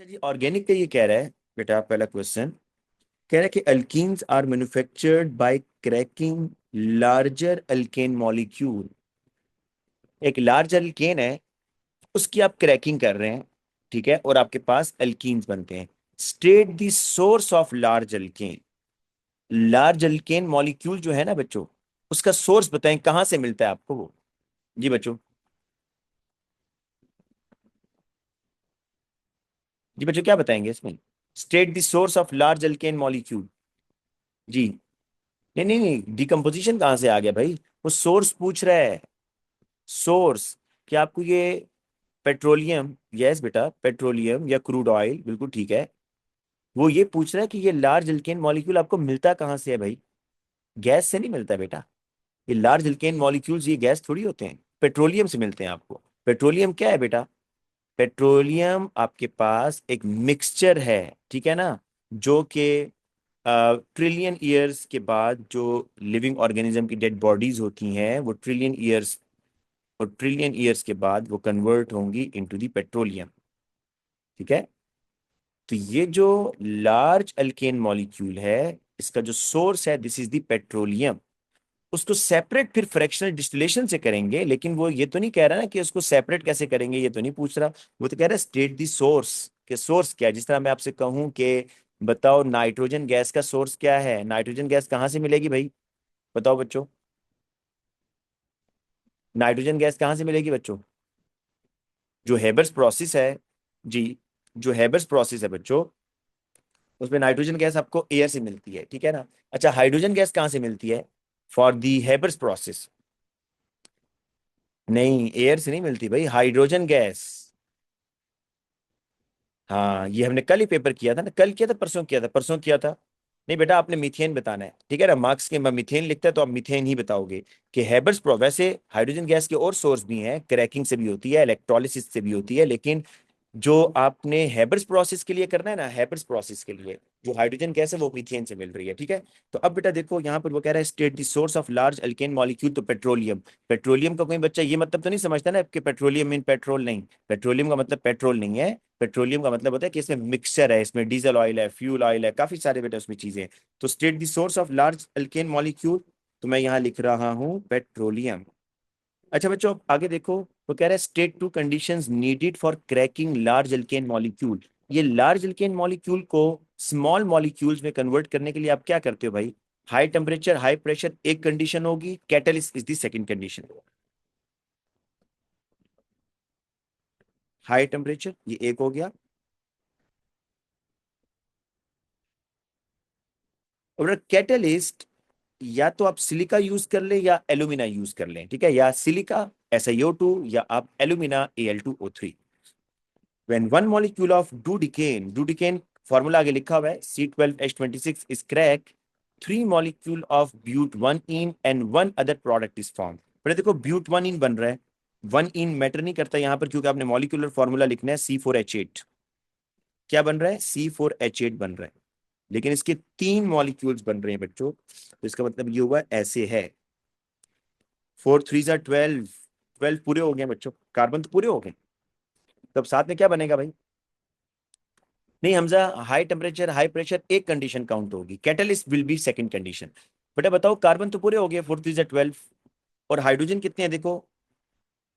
अच्छा जी, ऑर्गेनिक का ये कह रहा है बेटा, पहला क्वेश्चन कह रहा है कि alkenes are manufactured by cracking larger alkane molecule. एक लार्ज अल्केन है, उसकी आप क्रैकिंग कर रहे हैं, ठीक है, और आपके पास अल्कीन्स बनते हैं। State the source of large alkane. Large alkane molecule जो है ना बच्चों, उसका सोर्स बताएं, कहां से मिलता है आपको वो। जी बच्चों। जी बच्चों, क्या बताएंगे इसमें? State the source of large alkane molecule. जी। नहीं नहीं नहीं, डिकम्पोजिशन कहां से आ गया भाई? वो सोर्स पूछ रहा है। सोर्स। क्या आपको ये पेट्रोलियम, यस बेटा, पेट्रोलियम या क्रूड ऑयल, बिल्कुल ठीक है। वो ये पूछ रहा है कि ये लार्ज अल्केन मॉलिक्यूल आपको मिलता कहाँ से है भाई? गैस से नहीं मिलता बेटा। ये लार्ज अल्केन मॉलिक्यूल्स ये गैस थोड़ी होते हैं, पेट्रोलियम से मिलते हैं आपको। पेट्रोलियम क्या है बेटा? पेट्रोलियम आपके पास एक मिक्सचर है, ठीक है ना, जो कि ट्रिलियन ईयर्स के बाद जो लिविंग ऑर्गेनिज्म की डेड बॉडीज होती हैं, वो ट्रिलियन ईयर्स, और ट्रिलियन ईयर्स के बाद वो कन्वर्ट होंगी इनटू दी पेट्रोलियम। ठीक है। तो ये जो लार्ज अल्केन मॉलिक्यूल है, इसका जो सोर्स है, दिस इज द पेट्रोलियम। उसको सेपरेट फिर फ्रैक्शनल डिस्टिलेशन से करेंगे, लेकिन वो ये तो नहीं कह रहा ना कि उसको सेपरेट कैसे करेंगे, ये तो नहीं पूछ रहा। वो तो कह रहा है स्टेट दी सोर्स, के सोर्स क्या है। जिस तरह मैं आपसे कहूं कि बताओ नाइट्रोजन गैस का सोर्स क्या है, नाइट्रोजन गैस कहाँ से मिलेगी भाई? बताओ बच्चों, नाइट्रोजन गैस कहाँ से मिलेगी बच्चों? जो हेबर्स प्रोसेस है। जी। जो हेबर्स प्रोसेस है बच्चों, उसमें नाइट्रोजन गैस आपको एयर से मिलती है, ठीक है ना। अच्छा, हाइड्रोजन गैस कहाँ से मिलती है फॉर दी हेबर्स प्रोसेस? नहीं, एयर से नहीं मिलती भाई, हाइड्रोजन गैस। हाँ, ये हमने कल ही पेपर किया था ना, कल किया था, परसों किया था, परसों किया था। नहीं बेटा, आपने मीथेन बताना है, ठीक है ना। मार्क्स के में मीथेन लिखता है तो आप मीथेन ही बताओगे कि हेबर्स प्रो। वैसे हाइड्रोजन गैस के और सोर्स भी हैं, क्रैकिंग से भी होती है, इलेक्ट्रोलिसिस से भी होती है, लेकिन जो आपने हैबर्स प्रोसेस के लिए करना है ना, हैबर्स प्रोसेस के लिए जो हाइड्रोजन गैस है वो मीथेन से मिल रही है, ठीक है। तो अब बेटा देखो, यहाँ पर वो कह रहा है state the source of large alkane molecule, तो पेट्रोलियम। पेट्रोलियम का कोई बच्चा ये मतलब तो नहीं समझता ना कि पेट्रोलियम मीन पेट्रोल, नहीं। पेट्रोलियम का मतलब पेट्रोल नहीं है। पेट्रोलियम का मतलब होता है कि इसमें मिक्सचर है, इसमें डीजल ऑयल है, फ्यूल ऑयल है, काफी सारे बेटा उसमें चीजें हैं। तो state the source of large alkane molecule, तो मैं यहाँ लिख रहा हूँ पेट्रोलियम। अच्छा बच्चों, अब आगे देखो। वो कह रहा है state to conditions needed for cracking large alkane molecule. ये लार्ज अल्केन मॉलिक्यूल को स्मॉल मॉलिक्यूल्स में कन्वर्ट करने के लिए आप क्या करते हो भाई? हाई टेम्परेचर, हाई प्रेशर एक कंडीशन होगी, catalyst is the second condition. High temperature ये एक हो गया, और कैटलिस्ट या तो आप सिलिका यूज कर लें या एल्यूमिना यूज कर लें, ठीक है, या सिलिका SiO2 या आप alumina Al2O3। when one molecule of dodecane formula आगे लिखा हुआ है C12H26 is cracked, three molecule of but1ene and one other product is formed। पर देखो but1ene बन रहा है, 1ene मैटर नहीं करता यहाँ पर, क्योंकि आपने मॉलिक्यूलर फॉर्मूला लिखना है C4H8। क्या बन रहा है? C4H8 बन रहा है, लेकिन इसके तीन मॉलिक्यूल्स बन रहे हैं बच्चों, तो इसका मतलब ये हुआ ऐसे है। 4 3 12, 12 पूरे हो गए बच्चों, कार्बन तो पूरे हो गए। तब साथ में क्या बनेगा भाई? नहीं Hamza, high temperature high pressure एक कंडीशन काउंट होगी, catalyst will be second condition. बेटा बताओ, कार्बन तो पूरे हो गए, 4 3 12, और हाइड्रोजन कितने हैं देखो।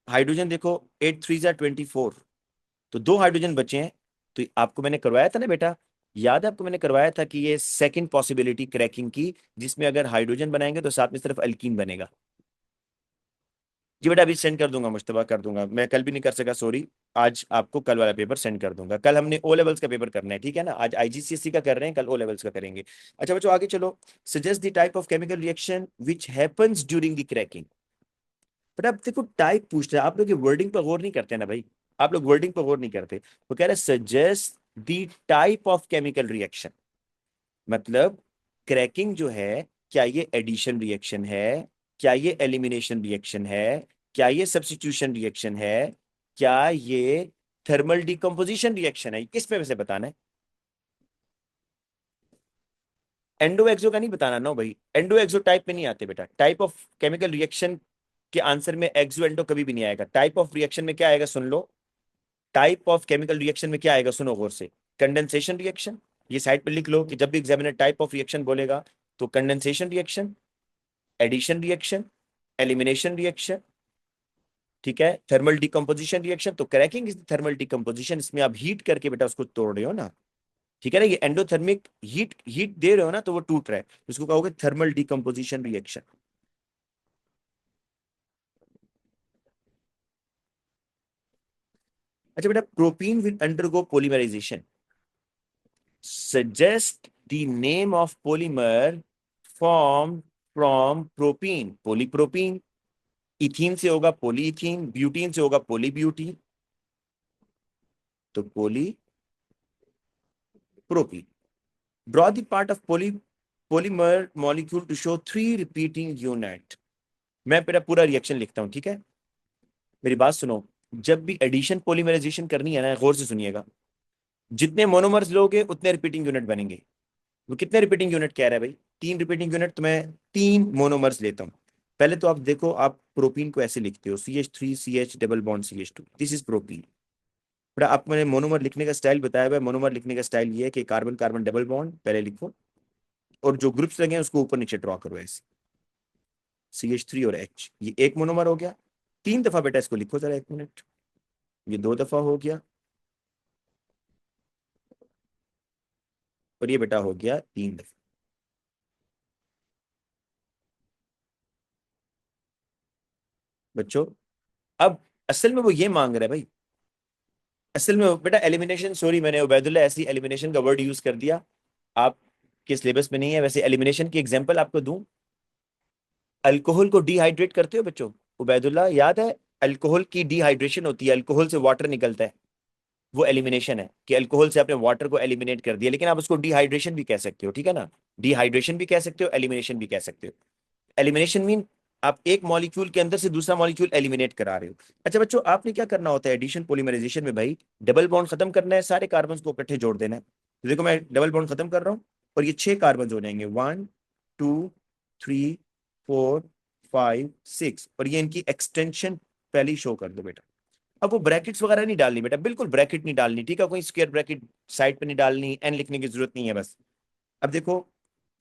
हाइड्रोजन देखो, 8 3 24, तो दो हाइड्रोजन बचे हैं। तो आपको मैंने करवाया था ना बेटा, याद है आपको मैंने करवाया था कि ये सेकंड पॉसिबिलिटी क्रैकिंग की, जिसमें अगर हाइड्रोजन बनाएंगे तो साथ में सिर्फ अल्कीन बनेगा। जी बेटा, अभी सेंड कर दूंगा, मुश्तबा कर दूंगा, मैं कल भी नहीं कर सका, सॉरी। आज आपको कल वाला पेपर सेंड कर दूंगा। कल हमने ओ लेवल्स का पेपर करना है, ठीक है ना, आज IGCSE का कर रहे हैं, कल ओ लेवल्स का करेंगे। अच्छा बच्चों, आगे चलो। Suggest the type of chemical reaction which happens during the cracking. But अब देखो, टाइप पूछ रहे हैं, आप लोग ये वर्डिंग पर गौर नहीं करते ना भाई। आप लोग वर्डिंग पर गौर नहीं करते। वो कह रहे हैं suggest the type of chemical reaction, मतलब क्रैकिंग जो है, क्या ये एडिशन रिएक्शन है, क्या ये एलिमिनेशन रिएक्शन है, क्या ये सब्स्टिट्यूशन रिएक्शन है, क्या ये थर्मल डिकम्पोजिशन रिएक्शन है, किस में से बताना है? एंडो एक्सो का नहीं बताना ना भाई, एंडो एक्सो टाइप में नहीं आते बेटा। टाइप ऑफ केमिकल रिएक्शन के आंसर में एक्सो एंडो कभी भी नहीं आएगा। टाइप ऑफ रिएक्शन में क्या आएगा, सुन लो। टाइप ऑफ केमिकल रिएक्शन में क्या आएगा, सुनो गौर से, कंडेंसेशन रिएक्शन। ये साइड पे लिख लो कि जब भी एग्जामिनर टाइप ऑफ रिएक्शन बोलेगा तो condensation reaction, addition reaction, elimination reaction, ठीक है, थर्मल डिकम्पोजिशन रिएक्शन। तो क्रैकिंग इज थर्मल डिकम्पोजिशन, इसमें आप हीट करके बेटा उसको तोड़ रहे हो ना, ठीक है ना, ये एंडोथर्मिक हीट हीट दे रहे हो ना, तो वो टूट रहा है, उसको कहोगे थर्मल डिकम्पोजिशन रिएक्शन। अच्छा बेटा, propene will undergo polymerisation, suggest the name of polymer form from propene, polypropene, ethene से होगा पॉलीइथीन, ब्यूटीन से होगा पॉलीब्यूटीन, तो polypropene. Draw the part of polymer molecule to show 3 repeating unit. मैं मेरा पूरा रिएक्शन लिखता हूं, ठीक है, मेरी बात सुनो। जब भी एडिशन पॉलीमराइजेशन करनी है ना, गौर से सुनिएगा, जितने मोनोमर्स लोगे उतने रिपीटिंग यूनिट बनेंगे। वो कितने रिपीटिंग यूनिट कह रहा है भाई, 3 रिपीटिंग यूनिट, तो मैं 3 मोनोमर्स लेता हूं। पहले तो आप देखो, आप प्रोपीन को ऐसे लिखते हो, CH3 CH double bond CH2, this is propene. बड़ा आप, मैंने मोनोमर लिखने का स्टाइल बताया हुआ है। मोनोमर लिखने का स्टाइल ये है कि कार्बन कार्बन डबल बॉन्ड पहले लिखो, और जो ग्रुप्स लगे हैं उसको ऊपर नीचे ड्रॉ करो ऐसे, CH3 और H, ये एक मोनोमर हो गया। 3 दफा बेटा इसको लिखो जरा, 1 मिनट, ये 2 दफा हो गया, और ये बेटा हो गया 3 दफा। बच्चों, अब असल में वो ये मांग रहा है भाई, असल में बेटा एलिमिनेशन, सॉरी मैंने उबैदुल्ला ऐसी एलिमिनेशन का वर्ड यूज कर दिया, आपके सिलेबस में नहीं है। वैसे एलिमिनेशन की एग्जांपल आपको दूं, अल्कोहल को डिहाइड्रेट करते हो बच्चों, उबैदुल्ला याद है, अल्कोहल की डिहाइड्रेशन होती है, अल्कोहल से वाटर निकलता है, वो एलिमिनेशन है कि अल्कोहल से आपने वाटर को एलिमिनेट कर दिया, लेकिन आप उसको डिहाइड्रेशन भी कह सकते हो, ठीक है ना, डिहाइड्रेशन भी कह सकते हो, एलिमिनेशन भी कह सकते हो। एलिमिनेशन मीन आप एक मॉलिक्यूल के अंदर से दूसरा मॉलिक्यूल एलिमिनेट करा रहे हो। अच्छा बच्चों, आपने क्या करना होता है एडिशन पॉलीमराइजेशन में भाई, डबल बॉन्ड खत्म करना है, सारे कार्बन को इकट्ठे जोड़ देना है। तो देखो मैं डबल बॉन्ड खत्म कर रहा हूँ, और ये 6 कार्बन हो जाएंगे, 1 2 3 4 5 6, और ये इनकी एक्सटेंशन पहले ही शो कर दो बेटा। अब वो ब्रैकेट्स वगैरह नहीं डालनी बेटा, बिल्कुल ब्रैकेट नहीं डालनी, ठीक है, कोई स्क्वायर ब्रैकेट साइड पे नहीं डालनी, एन लिखने की जरूरत नहीं है बस। अब देखो,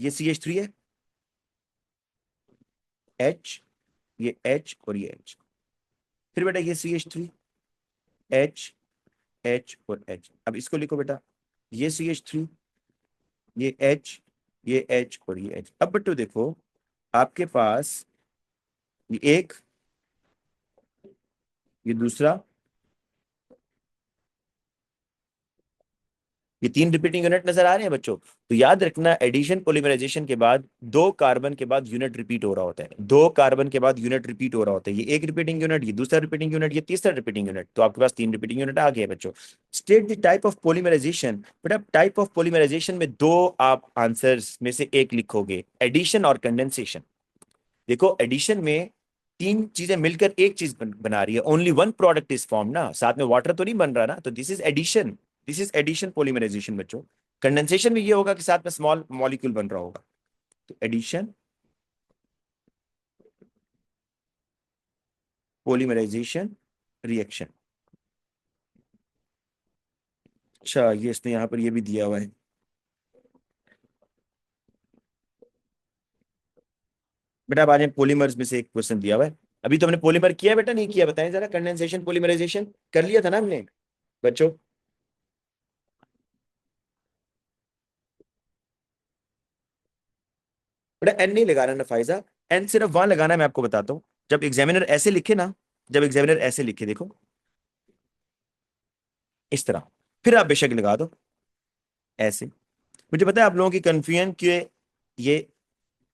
ये CH3 है, H, ये H और ये H, फिर बेटा ये CH3, H, H और H। अब इसको लिखो बेटा, ये CH3, ये H, ये H और ये H। अब बेटो देखो, आपके पास ये एक, ये दूसरा, ये 3 रिपीटिंग यूनिट नजर आ रहे हैं बच्चों। तो याद रखना, एडिशन पॉलीमराइजेशन के बाद 2 कार्बन के बाद यूनिट रिपीट हो रहा होता है, 2 कार्बन के बाद यूनिट रिपीट हो रहा होता है, ये एक रिपीटिंग यूनिट, ये दूसरा रिपीटिंग यूनिट, ये तीसरा रिपीटिंग यूनिट, तो आपके पास 3 रिपीटिंग यूनिट आ गए बच्चों। State the type of polymerisation, बेटा टाइप ऑफ पॉलीमराइजेशन में 2 आप आंसर्स में से एक लिखोगे, एडिशन और कंडेंसेशन। देखो एडिशन में 3 चीजें मिलकर एक चीज बना रही है, only one product is form ना, साथ में वाटर तो नहीं बन रहा ना, तो this is addition, this is addition polymerisation बच्चों। कंडेंसेशन में ये होगा कि साथ में स्मॉल मॉलिक्यूल बन रहा होगा, तो एडिशन पॉलीमराइजेशन रिएक्शन। अच्छा, ये इसने यहाँ पर ये भी दिया हुआ है बेटा, अब आज पॉलीमर्स में से एक क्वेश्चन दिया हुआ है। अभी तो हमने पॉलीमर किया बेटा, नहीं किया बताएं जरा, कंडेंसेशन पॉलीमराइजेशन कर लिया था ना हमने बच्चों। बेटा एन नहीं लगाना ना फायजा, एन सिर्फ वहां लगाना है, मैं आपको बताता हूँ, जब एग्जामिनर ऐसे लिखे ना, जब एग्जामिनर ऐसे लिखे देखो इस तरह, फिर आप बेशक लगा दो ऐसे। मुझे पता है आप लोगों की कंफ्यूजन के, ये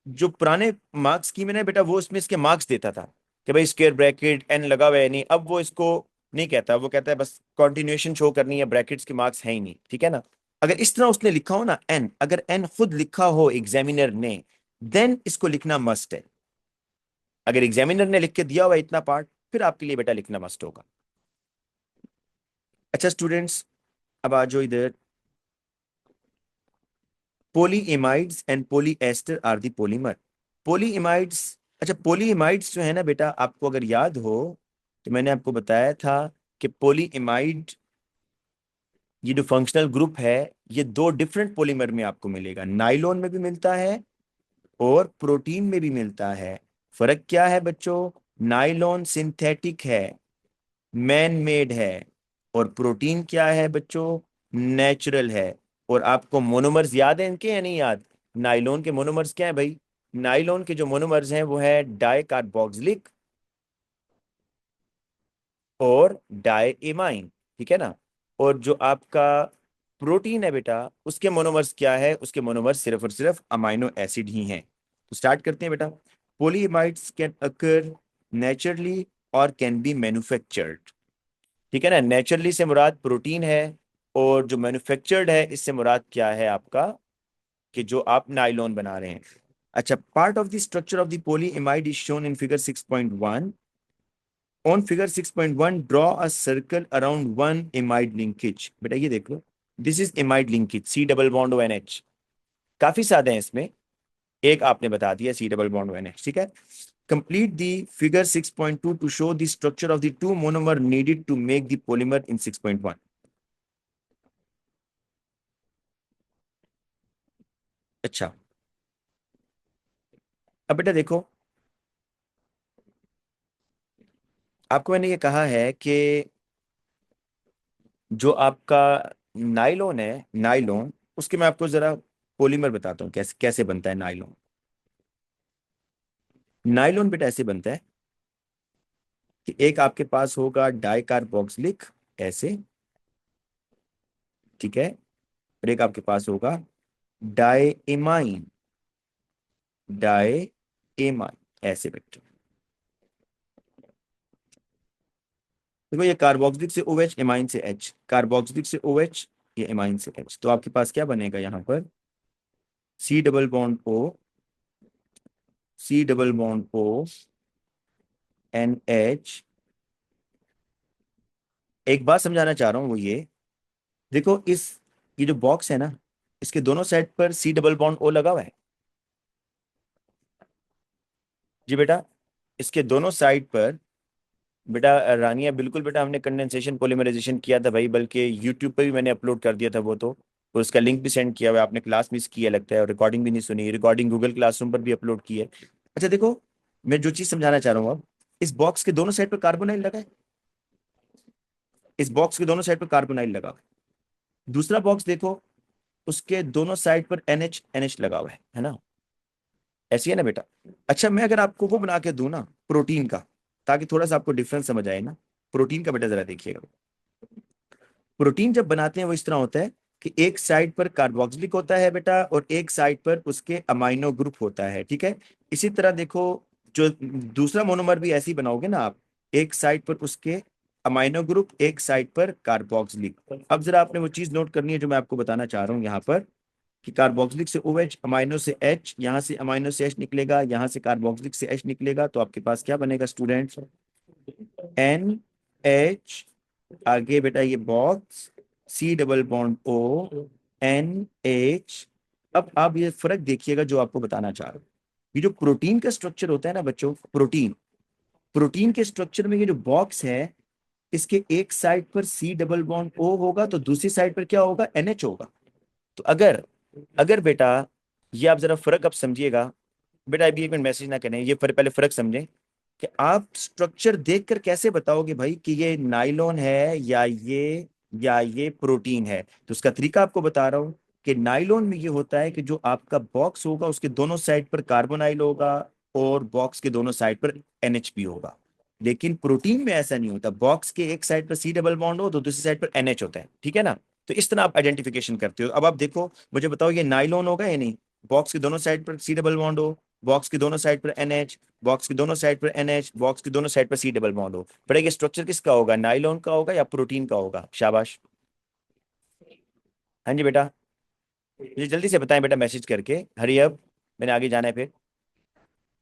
जो पुराने मार्क्स स्कीम है ना बेटा, वो इसमें इसके मार्क्स देता था कि भाई स्क्वायर ब्रैकेट एन लगा हुआ है नहीं, अब वो इसको नहीं कहता, वो कहता है बस कंटिन्यूएशन शो करनी है, ब्रैकेट्स के मार्क्स है ही नहीं, ठीक है ना। अगर इस तरह उसने लिखा हो ना एन, अगर एन खुद लिखा हो एग्जामिनर ने, देन इसको लिखना मस्ट है। अगर एग्जामिनर ने लिख के दिया हुआ है इतना पार्ट, फिर आपके लिए बेटा लिखना मस्ट होगा। अच्छा स्टूडेंट्स, अब आ जाओ इधर, पोलीइमाइड्स एंड पोलीएस्टर आर दी पॉलीमर। पोलीइमाइड्स, अच्छा पोलीइमाइड्स जो है ना बेटा, आपको अगर याद हो तो मैंने आपको बताया था कि पोलीइमाइड ये जो फंक्शनल ग्रुप है ये दो डिफरेंट पॉलीमर में आपको मिलेगा, नाइलॉन में भी मिलता है और प्रोटीन में भी मिलता है। फर्क क्या है बच्चों? नाइलॉन सिंथेटिक है, मैन मेड है, और प्रोटीन क्या है बच्चों? नेचुरल है। और आपको मोनोमर्स याद है इनके या नहीं याद? नाइलॉन के मोनोमर्स क्या है भाई? नाइलॉन के जो मोनोमर्स हैं वो है डाई कार्बोक्सिलिक और डाई एमाइन, ठीक है ना। और जो आपका प्रोटीन है बेटा उसके मोनोमर्स क्या है? उसके मोनोमर्स सिर्फ और सिर्फ अमाइनो एसिड ही हैं। तो स्टार्ट करते हैं बेटा। पॉलीएमाइड्स कैन अकर नेचुरली और कैन बी मैन्युफैक्चर्ड, ठीक है ना। नेचुरली से मुराद प्रोटीन है, और जो मैन्युफैक्चर्ड है इससे मुराद क्या है आपका? कि जो आप नाइलॉन बना रहे हैं। अच्छा, part of the structure of the polyamide is shown in figure 6.1। On figure 6.1 draw a circle around one imide linkage. बेटा ये देखो, this is imide linkage, C double bond O N H. काफी सादे हैं इसमें, एक आपने बता दिया C double bond O N H, ठीक है। Complete the figure 6.2 to show the structure of the two monomer needed to make the polymer इन 6.1। अच्छा, अब बेटा देखो, आपको मैंने ये कहा है कि जो आपका नाइलॉन है, नाइलॉन, उसके मैं आपको जरा पॉलीमर बताता हूँ कैसे कैसे बनता है नाइलॉन। नाइलॉन बेटा ऐसे बनता है कि एक आपके पास होगा डाई कार्बोक्सिलिक, ऐसे, ठीक है। और एक आपके पास होगा डाई एमाइन, डाई एमाइन, ऐसे बेटा। देखो ये कार्बोक्सिलिक से OH, एमाइन से H, कार्बोक्सिलिक से OH, ये एमाइन से H, तो आपके पास क्या बनेगा यहाँ पर? C double bond O, C double bond O, NH। एक बात समझाना चाह रहा हूँ वो ये, देखो इस, ये जो बॉक्स है ना, इसके दोनों साइड पर C डबल बॉन्ड O लगा हुआ है। जी बेटा, इसके दोनों साइड पर बेटा, रानिया बिल्कुल बेटा, हमने कंडेंसेशन पॉलीमराइजेशन किया था भाई, बल्कि यूट्यूब पे भी मैंने अपलोड कर दिया था वो तो, और उसका लिंक भी सेंड किया हुआ है। आपने क्लास मिस किया लगता है और रिकॉर्डिंग भी नहीं सुनी। रिकॉर्डिंग गूगल क्लासरूम पर भी अपलोड की है। अच्छा देखो, मैं जो चीज समझाना चाह रहा हूँ अब, इस बॉक्स के दोनों साइड पर कार्बोनाइल लगा है, इस बॉक्स के दोनों साइड पर कार्बोनाइल लगा हुआ है। दूसरा बॉक्स देखो, उसके दोनों साइड पर NH NH लगा हुआ है ना। ऐसी है ना बेटा। अच्छा, मैं अगर आपको वो बना के दूं ना, प्रोटीन का, ताकि थोड़ा सा आपको डिफरेंस समझ आए ना, प्रोटीन का बेटा जरा देखिएगा। प्रोटीन जब बनाते हैं वो इस तरह होता है कि एक साइड पर कार्बोक्सिलिक होता है बेटा, और एक साइड पर उसके अमाइनो ग्रुप होता है, ठीक है। इसी तरह देखो, जो दूसरा मोनोमर भी ऐसे ही बनाओगे ना आप, एक साइड पर उसके अमाइनो ग्रुप, एक साइड पर कार्बोक्सिलिक। अब जरा आपने वो चीज नोट करनी है जो मैं आपको बताना चाह रहा हूँ यहाँ पर, कि कार्बोक्सिलिक से OH, अमाइनो से H, यहाँ से अमाइनो से H निकलेगा, यहाँ से कार्बोक्सिलिक से H निकलेगा, तो आपके पास क्या बनेगा स्टूडेंट्स? NH, आगे बेटा ये box, C double bond O, NH। अब आप ये फर्क देखिएगा जो आपको बताना चाह रहा हूं। ये जो प्रोटीन का स्ट्रक्चर होता है ना बच्चों, प्रोटीन, प्रोटीन के स्ट्रक्चर में ये जो बॉक्स है, इसके एक साइड पर C डबल बॉन्ड O होगा, तो दूसरी साइड पर क्या होगा? NH होगा। तो अगर, अगर बेटा, ये आप जरा फर्क अब समझिएगा बेटा, अभी एक मिनट मैसेज ना करें, ये पहले फर्क समझें कि आप स्ट्रक्चर देखकर कैसे बताओगे भाई कि ये नाइलॉन है या ये प्रोटीन है। तो उसका तरीका आपको बता रहा हूं कि नाइलॉन में ये होता है कि जो आपका बॉक्स होगा उसके दोनों साइड पर कार्बोनाइल होगा, और बॉक्स के दोनों साइड पर NH भी होगा। लेकिन प्रोटीन में ऐसा नहीं होता, बॉक्स के एक साइड पर C डबल बॉन्ड हो तो दूसरी साइड पर NH होता है, ठीक है ना। तो इस तरह आप आइडेंटिफिकेशन करते हो। अब आप देखो, मुझे बताओ ये नाइलॉन होगा या नहीं? बॉक्स के दोनों साइड पर C डबल बॉन्ड हो, बॉक्स के दोनों साइड पर NH, बॉक्स के दोनों साइड पर NH, बॉक्स के दोनों साइड पर C डबल बॉन्ड हो। बड़ा ये स्ट्रक्चर किसका होगा? नाइलॉन का होगा या प्रोटीन का होगा? शाबाश। हाँ जी बेटा, मुझे जल्दी से बताएं बेटा मैसेज करके, हरी अब, मैंने आगे जाना है फिर।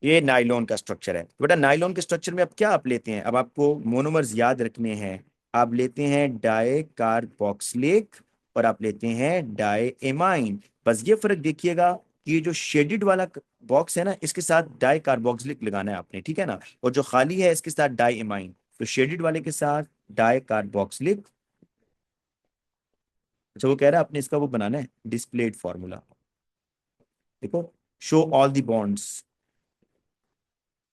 ये नाइलॉन का स्ट्रक्चर है। तो बेटा नाइलॉन के स्ट्रक्चर में अब क्या आप लेते हैं? अब आपको मोनोमर्स याद रखने हैं। आप लेते हैं डाई कार्बोक्सिलिक और आप लेते हैं डाई एमाइन। बस ये फर्क देखिएगा कि ये जो शेडेड वाला बॉक्स है ना, इसके साथ डाई कार्बोक्सिलिक लगाना है आपने, ठीक है ना। और जो खाली है इसके साथ डाई एमाइन। तो शेडेड वाले के साथ डाई कार्बोक्सिलिक, अच्छा, वो कह रहा है आपने इसका वो बनाना है डिस्प्लेड फॉर्मूला। देखो, शो ऑल दी बॉन्ड्स,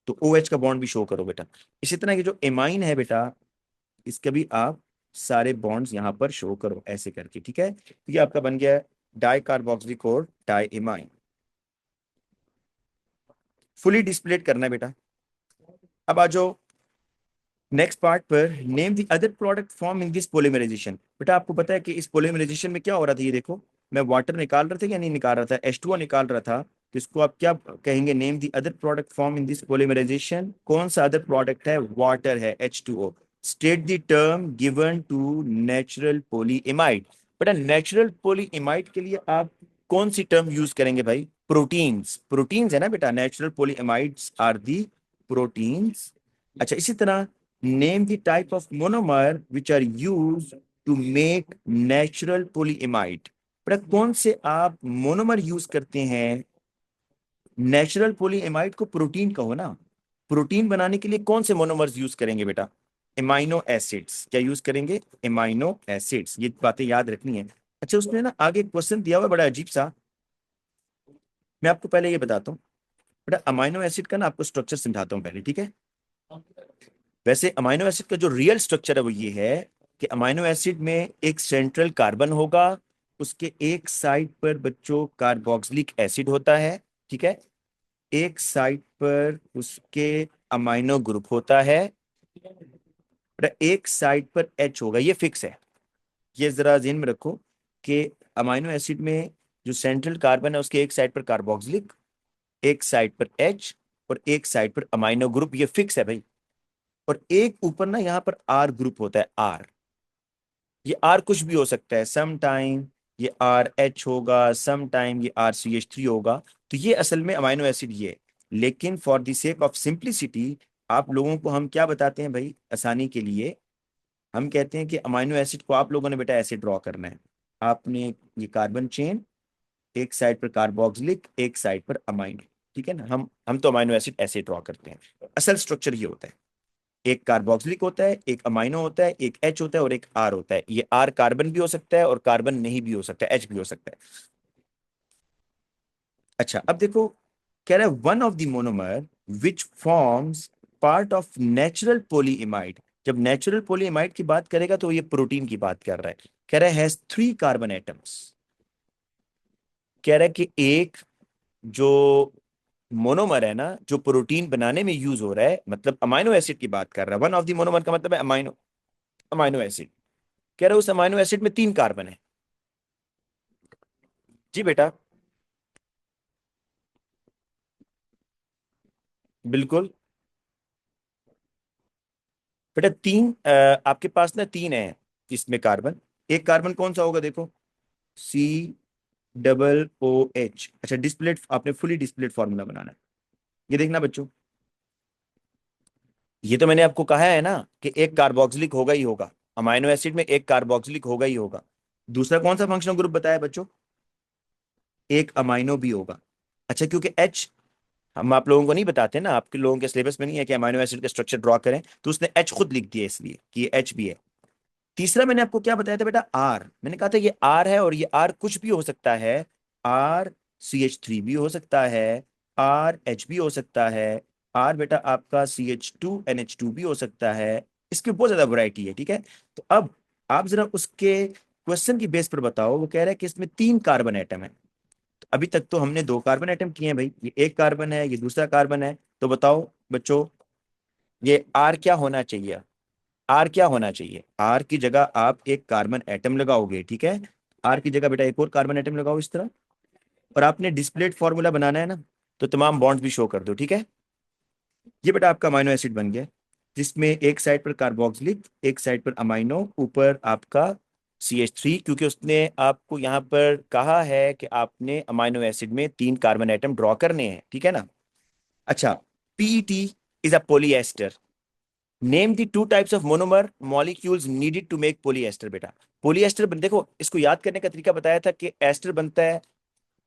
तो ओ एच का बॉन्ड भी शो करो बेटा। इसी तरह की जो एमाइन है बेटा, इसके भी आप सारे बॉन्ड्स यहाँ पर शो करो ऐसे करके, ठीक है। तो ये आपका बन गया डाई कार्बोक्सिलिक और डाई एमाइन। फुली डिस्प्लेड करना है बेटा। अब आ जाओ नेक्स्ट पार्ट पर, name the other product form in this polymerisation. बेटा आपको पता है कि इस पोलीमराइजेशन में क्या हो रहा था, ये देखो, मैं वाटर निकाल रहा था या नहीं निकाल रहा था, H2O निकाल रहा था। तो इसको आप क्या कहेंगे, name the other product form in this polymerisation. कौन सा अदर प्रोडक्ट है, वाटर है, H2O। State the term given to natural polyimide. बेटा नेचुरल पोलीइमाइड के लिए आप कौन सी टर्म यूज करेंगे भाई, प्रोटीन्स। प्रोटीन्स है ना बेटा, नेचुरल पोलीइमाइड्स आर दी प्रोटीन्स। अच्छा, इसी तरह name the type of monomer which are used to make natural polyamide। बेटा कौन से आप मोनोमर यूज करते हैं, नेचुरल पोलीएमाइड को प्रोटीन कहो ना। प्रोटीन बनाने के लिए कौन से मोनोमर्स यूज करेंगे बेटा, एमाइनो एसिड्स। क्या यूज करेंगे, एमाइनो एसिड्स। ये बातें याद रखनी है। अच्छा, उसने ना आगे क्वेश्चन दिया हुआ है बड़ा अजीब सा, मैं आपको पहले ये बताता हूँ। बेटा अमाइनो एसिड का ना आपको स्ट्रक्चर समझाता हूँ पहले, ठीक है। वैसे अमाइनो एसिड का जो रियल स्ट्रक्चर है वो ये है कि अमाइनो एसिड में एक सेंट्रल कार्बन होगा, उसके एक साइड पर बच्चों कार्बोक्सिलिक एसिड होता है, ठीक है। एक साइड पर उसके अमाइनो ग्रुप होता है, और एक साइड पर एच होगा, ये फिक्स है। ये जरा ध्यान में रखो कि अमाइनो एसिड में जो सेंट्रल कार्बन है उसके एक साइड पर कार्बोक्सिलिक, एक साइड पर एच, और एक साइड पर अमाइनो ग्रुप, ये फिक्स है भाई। और एक ऊपर ना यहाँ पर आर ग्रुप होता है, आर। ये आर कुछ भी हो सकता है, सम टाइम ये आर एच होगा, सम टाइम ये आर सी एच थ्री होगा। तो ये असल में अमाइनो एसिड ये है। लेकिन for the sake of simplicity आप लोगों को हम क्या बताते हैं भाई, आसानी के लिए हम कहते हैं कि अमाइनो एसिड को आप लोगों ने बेटा ऐसे ड्रॉ करना है। आपने ये कार्बन चेन, एक साइड पर कार्बोक्सिलिक, एक साइड पर अमाइनो, ठीक है ना। हम तो अमाइनो एसिड ऐसे ड्रॉ करते हैं। असल स्ट्रक्चर ये होता है, एक कार्बोक्सिलिक होता है, एक अमाइनो होता है, एक एच होता है और एक आर होता है। ये आर कार्बन भी हो सकता है और कार्बन नहीं भी हो सकता है, एच भी हो सकता है। अच्छा, अब देखो, कह रहा है one of the monomer which forms part of natural polyimide. जब नेचुरल पोलीइमाइड की बात करेगा तो ये प्रोटीन की बात कर रहा है। कह रहा है हैज 3 कार्बन एटम्स। कह रहा है कि एक जो मोनोमर है ना, जो प्रोटीन बनाने में यूज हो रहा है, मतलब अमाइनो एसिड की बात कर रहा है। वन ऑफ द मोनोमर का मतलब है अमाइनो, अमाइनो एसिड। कह रहा है उस अमाइनो एसिड में 3 कार्बन है। जी बेटा, बिल्कुल बेटा। आपके पास ना 3 है इसमें कार्बन। एक कार्बन कौन सा होगा, देखो, सी डबल ओ एच। अच्छा, डिस्प्लेट आपने फुली डिस्प्लेट फॉर्मूला बनाना है। ये देखना बच्चों, ये तो मैंने आपको कहा है ना कि एक कार्बोक्सिलिक होगा ही होगा, अमाइनो एसिड में एक कार्बोक्सिलिक होगा ही होगा। दूसरा कौन सा फंक्शनल ग्रुप बताया बच्चों, एक अमाइनो भी होगा। अच्छा, क्योंकि एच हम आप लोगों को नहीं बताते ना, आपके लोगों के सिलेबस में नहीं है कि अमाइनो एसिड का स्ट्रक्चर ड्रॉ करें, तो उसने एच खुद लिख दिया इसलिए कि ये एच भी है। तीसरा मैंने आपको क्या बताया था बेटा, आर। मैंने कहा था ये आर है और ये आर कुछ भी हो सकता है। आर सी एच थ्री भी हो सकता है, आर एच भी हो सकता है, आर बेटा आपका C H two N H two भी हो सकता है। इसकी बहुत ज्यादा वैरायटी है, ठीक है। तो अब आप जरा उसके क्वेश्चन की बेस पर बताओ, वो कह रहा है कि इसमें 3 कार्बन एटम है। तो अभी तक तो हमने 2 कार्बन एटम किए हैं भाई, ये एक कार्बन है, ये दूसरा कार्बन है। तो बताओ बच्चों, ये आर क्या होना चाहिए, आर क्या होना चाहिए। आर की जगह आप एक कार्बन एटम लगाओगे, ठीक है। आर की जगह बेटा एक और कार्बन एटम लगाओ इस तरह। और आपने डिस्प्लेट फॉर्मूला बनाना है ना, तो तमाम बॉन्ड्स भी शो कर दो, ठीक है। ये बेटा आपका अमाइनो एसिड बन गया, जिसमें एक साइड पर कार्बोक्सिलिक, एक साइड पर अमाइनो, ऊपर आपका सी एच थ्री, क्योंकि उसने आपको यहाँ पर कहा है कि आपने अमाइनो एसिड में 3 कार्बन एटम ड्रॉ करने हैं, ठीक है ना। अच्छा, PET is a polyester. Name the 2 types of monomer molecules needed to make polyester. बेटा पोलिएस्टर देखो, इसको याद करने का तरीका बताया था कि एस्टर बनता है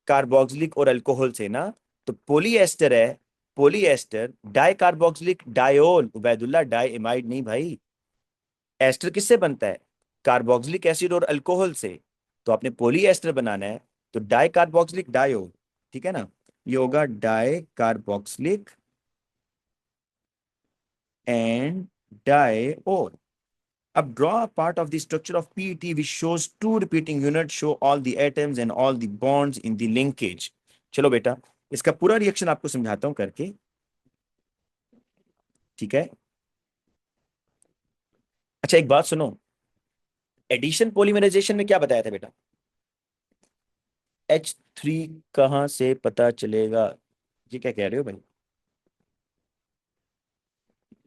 कार्बोक्सिलिक और अल्कोहल से ना। तो पोलिएस्टर है, polyester di carboxylic diol, Ubaidullah di amide नहीं भाई। एस्टर किससे बनता है, कार्बोक्सिलिक एसिड और अल्कोहल से। तो आपने पॉलीएस्टर बनाना है, तो डाई कार्बोक्सिलिक डायोल, ठीक है ना, ये होगा डाई कार्बोक्सिलिक एंड डायोल. अब draw a part of the structure of PET which shows two repeating units, show all the atoms and all the bonds in the linkage. चलो बेटा, इसका पूरा रिएक्शन आपको समझाता हूं करके, ठीक है. अच्छा एक बात सुनो, एडिशन पॉलीमराइजेशन में क्या बताया था बेटा? H3 कहां से पता चलेगा? ये क्या कह रहे हो भाई?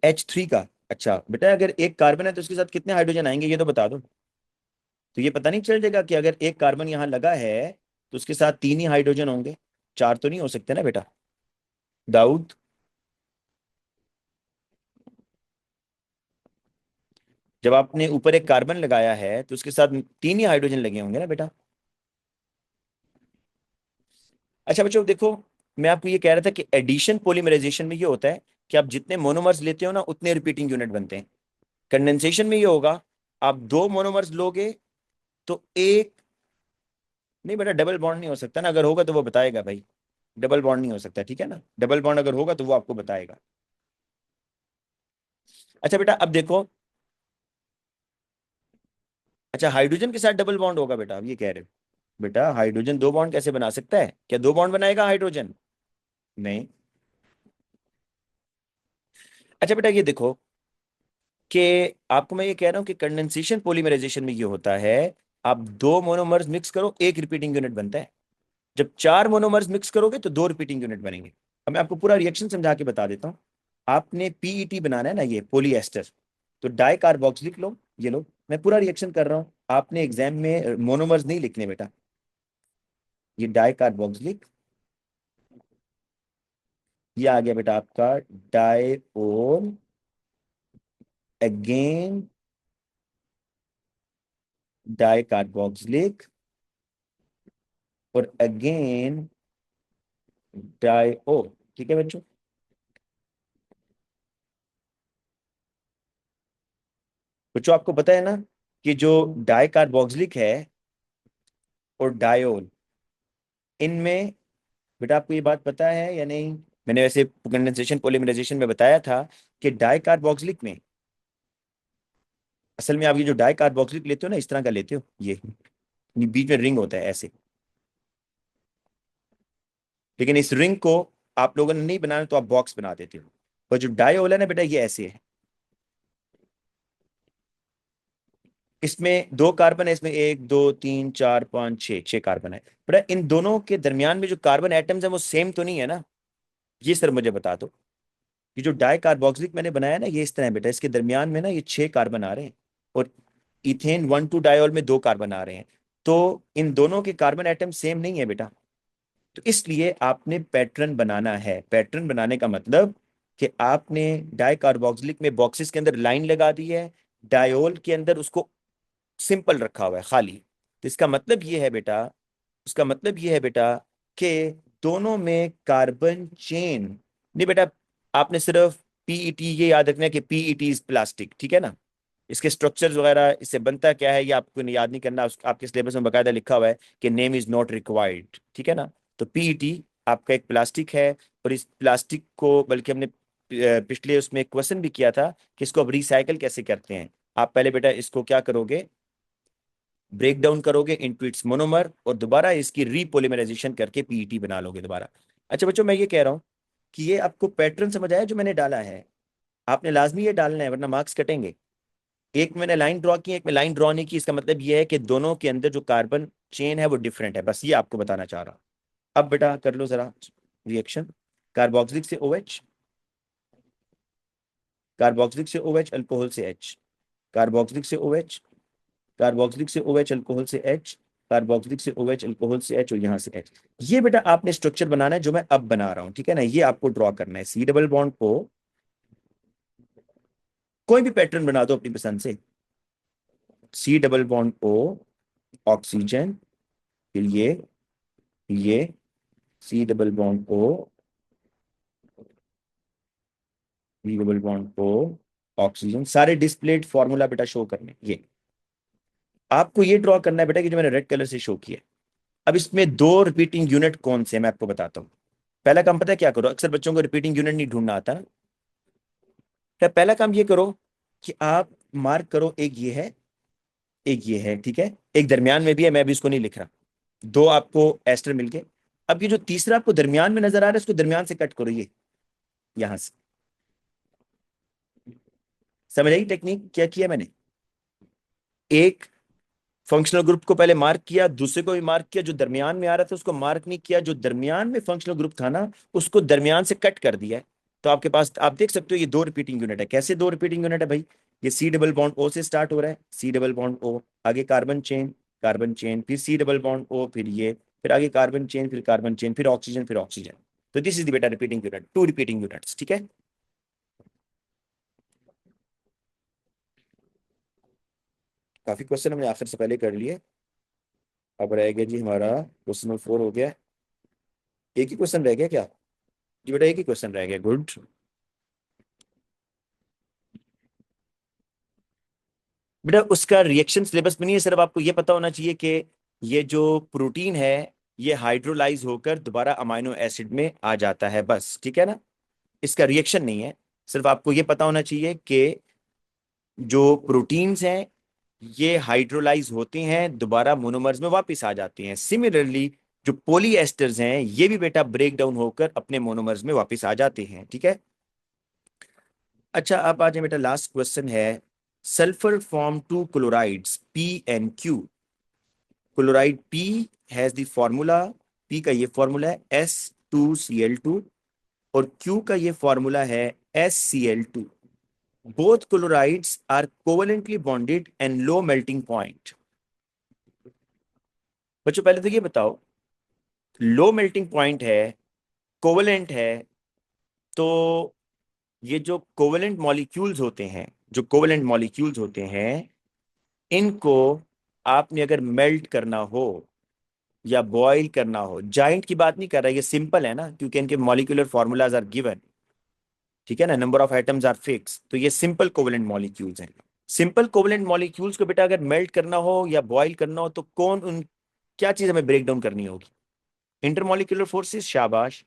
H3 का? अच्छा बेटा, अगर एक कार्बन है तो उसके साथ कितने हाइड्रोजन आएंगे ये तो बता दो. तो ये पता नहीं चल जाएगा कि अगर एक कार्बन यहां लगा है तो उसके साथ तीन ही हाइड्रोजन होंगे, चार तो नहीं हो सकते ना बेटा. दाऊद, जब आपने ऊपर एक कार्बन लगाया है तो उसके साथ तीन ही हाइड्रोजन लगे होंगे ना बेटा. अच्छा बच्चों देखो, मैं आपको ये कह रहा था कि एडिशन पॉलीमराइजेशन में ये होता है कि आप जितने मोनोमर्स लेते हो ना उतने रिपीटिंग यूनिट बनते हैं. कंडेंसेशन में ये होगा, आप दो मोनोमर्स लोगे तो एक, नहीं बेटा डबल बॉन्ड नहीं हो सकता ना, अगर होगा तो वो बताएगा भाई. डबल बॉन्ड नहीं हो सकता, ठीक है ना, डबल बॉन्ड अगर होगा तो वो आपको बताएगा. अच्छा बेटा अब देखो, अच्छा हाइड्रोजन के साथ डबल बॉन्ड होगा बेटा, अब ये कह रहे हो? बेटा हाइड्रोजन दो बॉन्ड कैसे बना सकता है? क्या दो बॉन्ड बनाएगा हाइड्रोजन? नहीं. अच्छा बेटा ये देखो कि आपको मैं ये कह रहा हूं कि कंडेंसेशन पॉलीमराइजेशन में ये होता है, आप दो मोनोमर्स मिक्स करो एक रिपीटिंग यूनिट बनता है. जब चार मोनोमर्स मिक्स करोगे तो दो रिपीटिंग यूनिट बनेंगे. अब मैं आपको पूरा रिएक्शन समझा के बता देता हूँ. आपने पीईटी बनाना है ना, ये पॉलीएस्टर, तो डाई कार्बोक्सिलिक लो, ये लो, मैं पूरा रिएक्शन कर रहा हूँ, आपने एग्जाम में मोनोमर्स नहीं लिखने बेटा. ये डाई कार्बोक्सिलिक, ये आ गया बेटा आपका डायोल, अगेन डाई कार्बोक्सिलिक, और अगेन डायो. ठीक है बच्चों. बच्चों आपको पता है ना कि जो डाई कार्बोक्सिलिक है और डायोल, इनमें, बेटा आपको ये बात पता है या नहीं? मैंने वैसे कंडेंसेशन पॉलीमराइजेशन में बताया था कि डाई कार्बोक्सिलिक में, असल में आप ये जो डाई कार्बोक्सिलिक लेते हो ना, इस तरह का लेते हो, ये बीच में रिंग होता है ऐसे, लेकिन इस रिंग को आप लोगों ने नहीं बनाना तो आप बॉक्स बना देते हो. पर जो डायोल है ना बेटा, ये ऐसे है, इसमें दो कार्बन है, इसमें एक दो तीन चार पाँच छः, छः कार्बन है. बेटा इन दोनों के दरमियान में जो कार्बन एटम्स है वो सेम तो नहीं है ना? ये सर मुझे बता दो. ये जो डाई कार्बोक्सिलिक मैंने बनाया ना, ये इस तरह है बेटा, इसके दरमियान में ना ये छह कार्बन आ रहे हैं, और इथेन वन टू डायोल में दो कार्बन आ रहे हैं. तो इन दोनों के कार्बन एटम सेम नहीं है बेटा. तो इसलिए आपने पैटर्न बनाना है. पैटर्न बनाने का मतलब कि आपने डाई कार्बोक्सिलिक में बॉक्सेस के अंदर लाइन लगा दी है, डायोल के अंदर उसको सिंपल रखा हुआ है खाली. तो इसका मतलब ये है बेटा, उसका मतलब ये है बेटा कि दोनों में कार्बन चेन, नहीं बेटा, आपने सिर्फ पीईटी ये याद रखना है कि पीईटी इज प्लास्टिक, ठीक है ना. इसके स्ट्रक्चर्स वगैरह इससे बनता क्या है ये आपको याद नहीं करना, आपके सिलेबस में बकायदा लिखा हुआ है कि नेम इज नॉट रिक्वायर्ड, ठीक है ना. तो पीईटी आपका एक प्लास्टिक है, और इस प्लास्टिक को, बल्कि हमने पिछले उसमें एक क्वेश्चन भी किया था कि इसको अब रिसाइकल कैसे करते हैं. आप पहले बेटा इसको क्या करोगे, ब्रेक डाउन करोगे इनटू इट्स मोनोमर, और दोबारा इसकी रीपोलिमराइजेशन करके पीईटी बना लोगे दोबारा. अच्छा बच्चों मैं ये कह रहा हूँ कि ये आपको पैटर्न समझ आया जो मैंने डाला है? आपने लाजमी ये डालना है वरना मार्क्स कटेंगे. एक मैंने लाइन ड्रॉ की, एक में लाइन ड्रॉ नहीं की, इसका मतलब ये है कि दोनों के अंदर जो कार्बन चेन है वो डिफरेंट है, बस ये आपको बताना चाह रहा हूं. अब बेटा कर लो जरा रिएक्शन. कार्बोक्सिलिक से OH, कार्बोक्सिलिक से OH, अल्कोहल से H, कार्बोक्सिलिक से OH, कार्बोक्सिलिक से OH, अल्कोहल से H, कार्बोक्सिलिक से OH, अल्कोहल से H, और यहाँ से H. ये बेटा आपने स्ट्रक्चर बनाना है जो मैं अब बना रहा हूँ, ठीक है ना. ये आपको ड्रॉ करना है. सी डबल बॉन्ड को कोई भी पैटर्न बना दो अपनी पसंद से. C double bond O, oxygen, फिर ये C double bond O, C double bond O, oxygen, सारे डिस्प्लेड फॉर्मूला बेटा शो करने ये. आपको ये ड्रॉ करना है बेटा कि जो मैंने रेड कलर से शो किया है। अब इसमें दो रिपीटिंग यूनिट कौन से हैं, मैं आपको बताता हूँ। पहला काम पता है क्या करो, अक्सर बच्चों को रिपीटिंग यूनिट नहीं ढूंढना आता ना। क्या पहला काम ये करो कि आप मार्क करो, एक ये है, एक ये है, ठीक है, एक दरमियान में भी है, मैं भी इसको नहीं लिख रहा। दो आपको एस्टर मिल गए। अब ये जो तीसरा आपको दरमियान में नजर आ रहा है, इसको दरमियान से कट करो, ये यहां से। समझ आई टेक्निक क्या किया मैंने? एक फंक्शनल ग्रुप को पहले मार्क किया, दूसरे को भी मार्क किया, जो दरमियान में आ रहा था उसको मार्क नहीं किया, जो दरमियान में फंक्शनल ग्रुप था ना उसको दरमियान से कट कर दिया है। तो आपके पास आप देख सकते हो ये दो रिपीटिंग यूनिट है। कैसे दो रिपीटिंग यूनिट है भाई? ये सी डबल बॉन्ड ओ से स्टार्ट हो रहा है, सी डबल बॉन्ड ओ, आगे कार्बन चेन, फिर सी डबल बॉन्ड ओ, फिर ये, फिर आगे कार्बन चेन, फिर कार्बन चेन, फिर ऑक्सीजन, फिर ऑक्सीजन। तो दिस इज द बेटा repeating unit, two repeating units, ठीक है। काफी क्वेश्चन हमने आखिर से पहले कर लिए। अब रह गया जी हमारा क्वेश्चन नंबर 4 हो गया। एक ही क्वेश्चन रह गया क्या? जी बेटा एक ही क्वेश्चन रह गया, गुड। बेटा उसका रिएक्शन सिलेबस में नहीं है, सिर्फ आपको ये पता होना चाहिए कि ये जो प्रोटीन है ये हाइड्रोलाइज होकर दोबारा अमाइनो एसिड में आ जाता है, बस, ठीक है ना। इसका रिएक्शन नहीं है। सिर्फ आपको ये पता होना चाहिए कि जो प्रोटीन्स हैं ये हाइड्रोलाइज होते हैं, दोबारा मोनोमर्स में वापस आ जाते हैं। सिमिलरली जो पोलीएस्टर्स हैं ये भी बेटा ब्रेक डाउन होकर अपने मोनोमर्स में वापस आ जाते हैं, ठीक है। अच्छा अब आ जाए बेटा, लास्ट क्वेश्चन है। Sulphur form two chlorides P and Q. Chloride P has the formula, P का ये फॉर्मूला है S2Cl2, और क्यू का ये फॉर्मूला है SCl2। Both chlorides are covalently bonded and low melting point. बच्चों पहले तो ये बताओ, लो मेल्टिंग पॉइंट है, कोवेलेंट है, तो ये जो कोवेलेंट मॉलिक्यूल्स होते हैं, जो कोवेलेंट मॉलिक्यूल्स होते हैं, इनको आपने अगर मेल्ट करना हो या बॉईल करना हो, जाइंट की बात नहीं कर रहा, ये सिंपल है ना, क्योंकि इनके मॉलिक्यूलर फॉर्मूलाज आर गिवन, ठीक है ना, number of atoms are fix, तो ये सिंपल कोवेलेंट मॉलिक्यूल्स हैं। सिंपल कोवेलेंट मॉलिक्यूल्स को बेटा अगर मेल्ट करना हो या बॉईल करना हो तो कौन उन क्या चीज हमें ब्रेक डाउन करनी होगी? इंटरमॉलिक्यूलर फोर्सेस, शाबाश।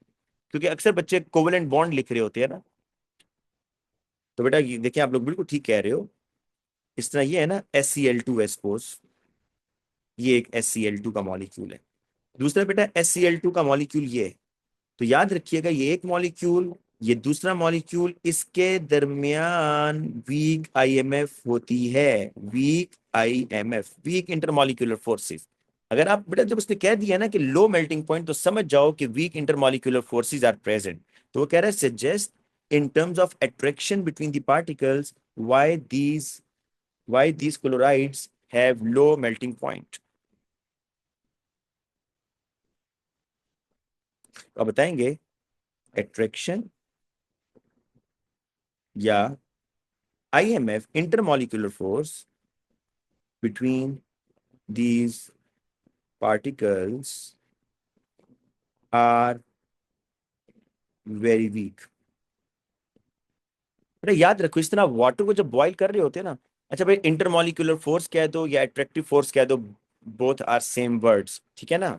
क्योंकि अक्सर बच्चे कोवेलेंट बॉन्ड लिख रहे होते हैं ना। तो बेटा ये देखिए, आप लोग बिल्कुल ठीक कह रहे हो। इस तरह ये है ना, SCl2 है सपोज, ये एक SCl2 का मॉलिक्यूल है। दूसरा बेटा SCl2 का मॉलिक्यूल ये है। तो याद रखिएगा ये एक मॉलिक्यूल, ये दूसरा मॉलिक्यूल, इसके दरमियान वीक IMF होती है। Weak IMF, weak intermolecular forces. अगर आप बेटा जब उसने कह दिया ना कि लो मेल्टिंग पॉइंट, तो समझ जाओ कि weak intermolecular forces are present. तो वो कह रहा है suggest in terms of attraction between the particles why these chlorides have low melting point। तो आप बताएंगे अट्रैक्शन या IMF, intermolecular force between these particles are very weak। अरे याद रखो, इस तरह वाटर को जब बॉईल कर रहे होते हैं ना, अच्छा भाई इंटरमॉलिक्यूलर फोर्स कह दो या अट्रैक्टिव फोर्स कह दो, बोथ आर सेम वर्ड्स, ठीक है ना।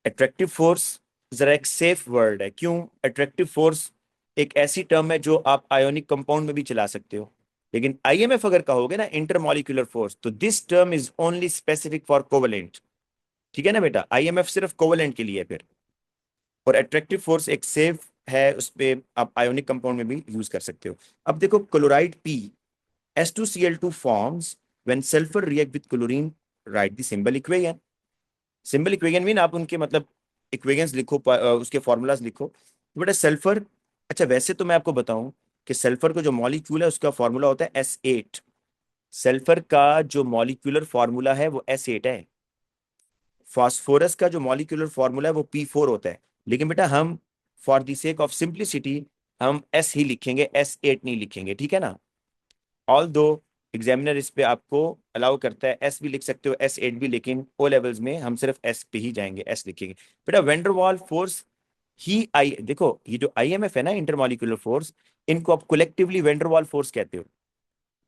अट्रैक्टिव फोर्स जरा एक सेफ वर्ड है, क्यों? अट्रैक्टिव फोर्स एक ऐसी टर्म है जो आप आयोनिक कंपाउंड में भी चला सकते हो। लेकिन IMF अगर कहोगे ना, इंटरमॉलिक्यूलर फोर्स, तो this term is only specific for covalent, ठीक है ना बेटा। IMF सिर्फ कोवलेंट के लिए है फिर। और अट्रैक्टिव फोर्स एक सेफ है, उस पे आप आयोनिक कंपाउंड में भी यूज कर सकते हो। अब देखो chloride P S2Cl2 forms when sulphur react with chlorine, right the symbol equation. Symbol equation mean आप उनके मतलब इक्वेशंस लिखो, उसके फॉर्मूलाज लिखो। तो बेटा सल्फर, अच्छा वैसे तो मैं आपको बताऊं कि सल्फर का जो मॉलिक्यूल है उसका फॉर्मूला होता है S8। सल्फर का जो मॉलिक्यूलर फॉर्मूला है वो S8 है। फास्फोरस का जो मॉलिक्यूलर फॉर्मूला है वो P4 होता है। लेकिन बेटा हम for the sake of simplicity हम S ही लिखेंगे, S8 नहीं लिखेंगे, ठीक है ना। ऑल दो एग्जामिनर इस पे आपको अलाउ करता है S भी लिख सकते हो, S8 भी, लेकिन ओ लेवल्स में हम सिर्फ S पे ही जाएंगे, S लिखेंगे। बेटा वेंडरवाल फोर्स ही आई, देखो ये जो IMF है ना, इंटरमॉलिक्यूलर फोर्स, इनको आप कलेक्टिवली वेंडरवाल फोर्स कहते हो।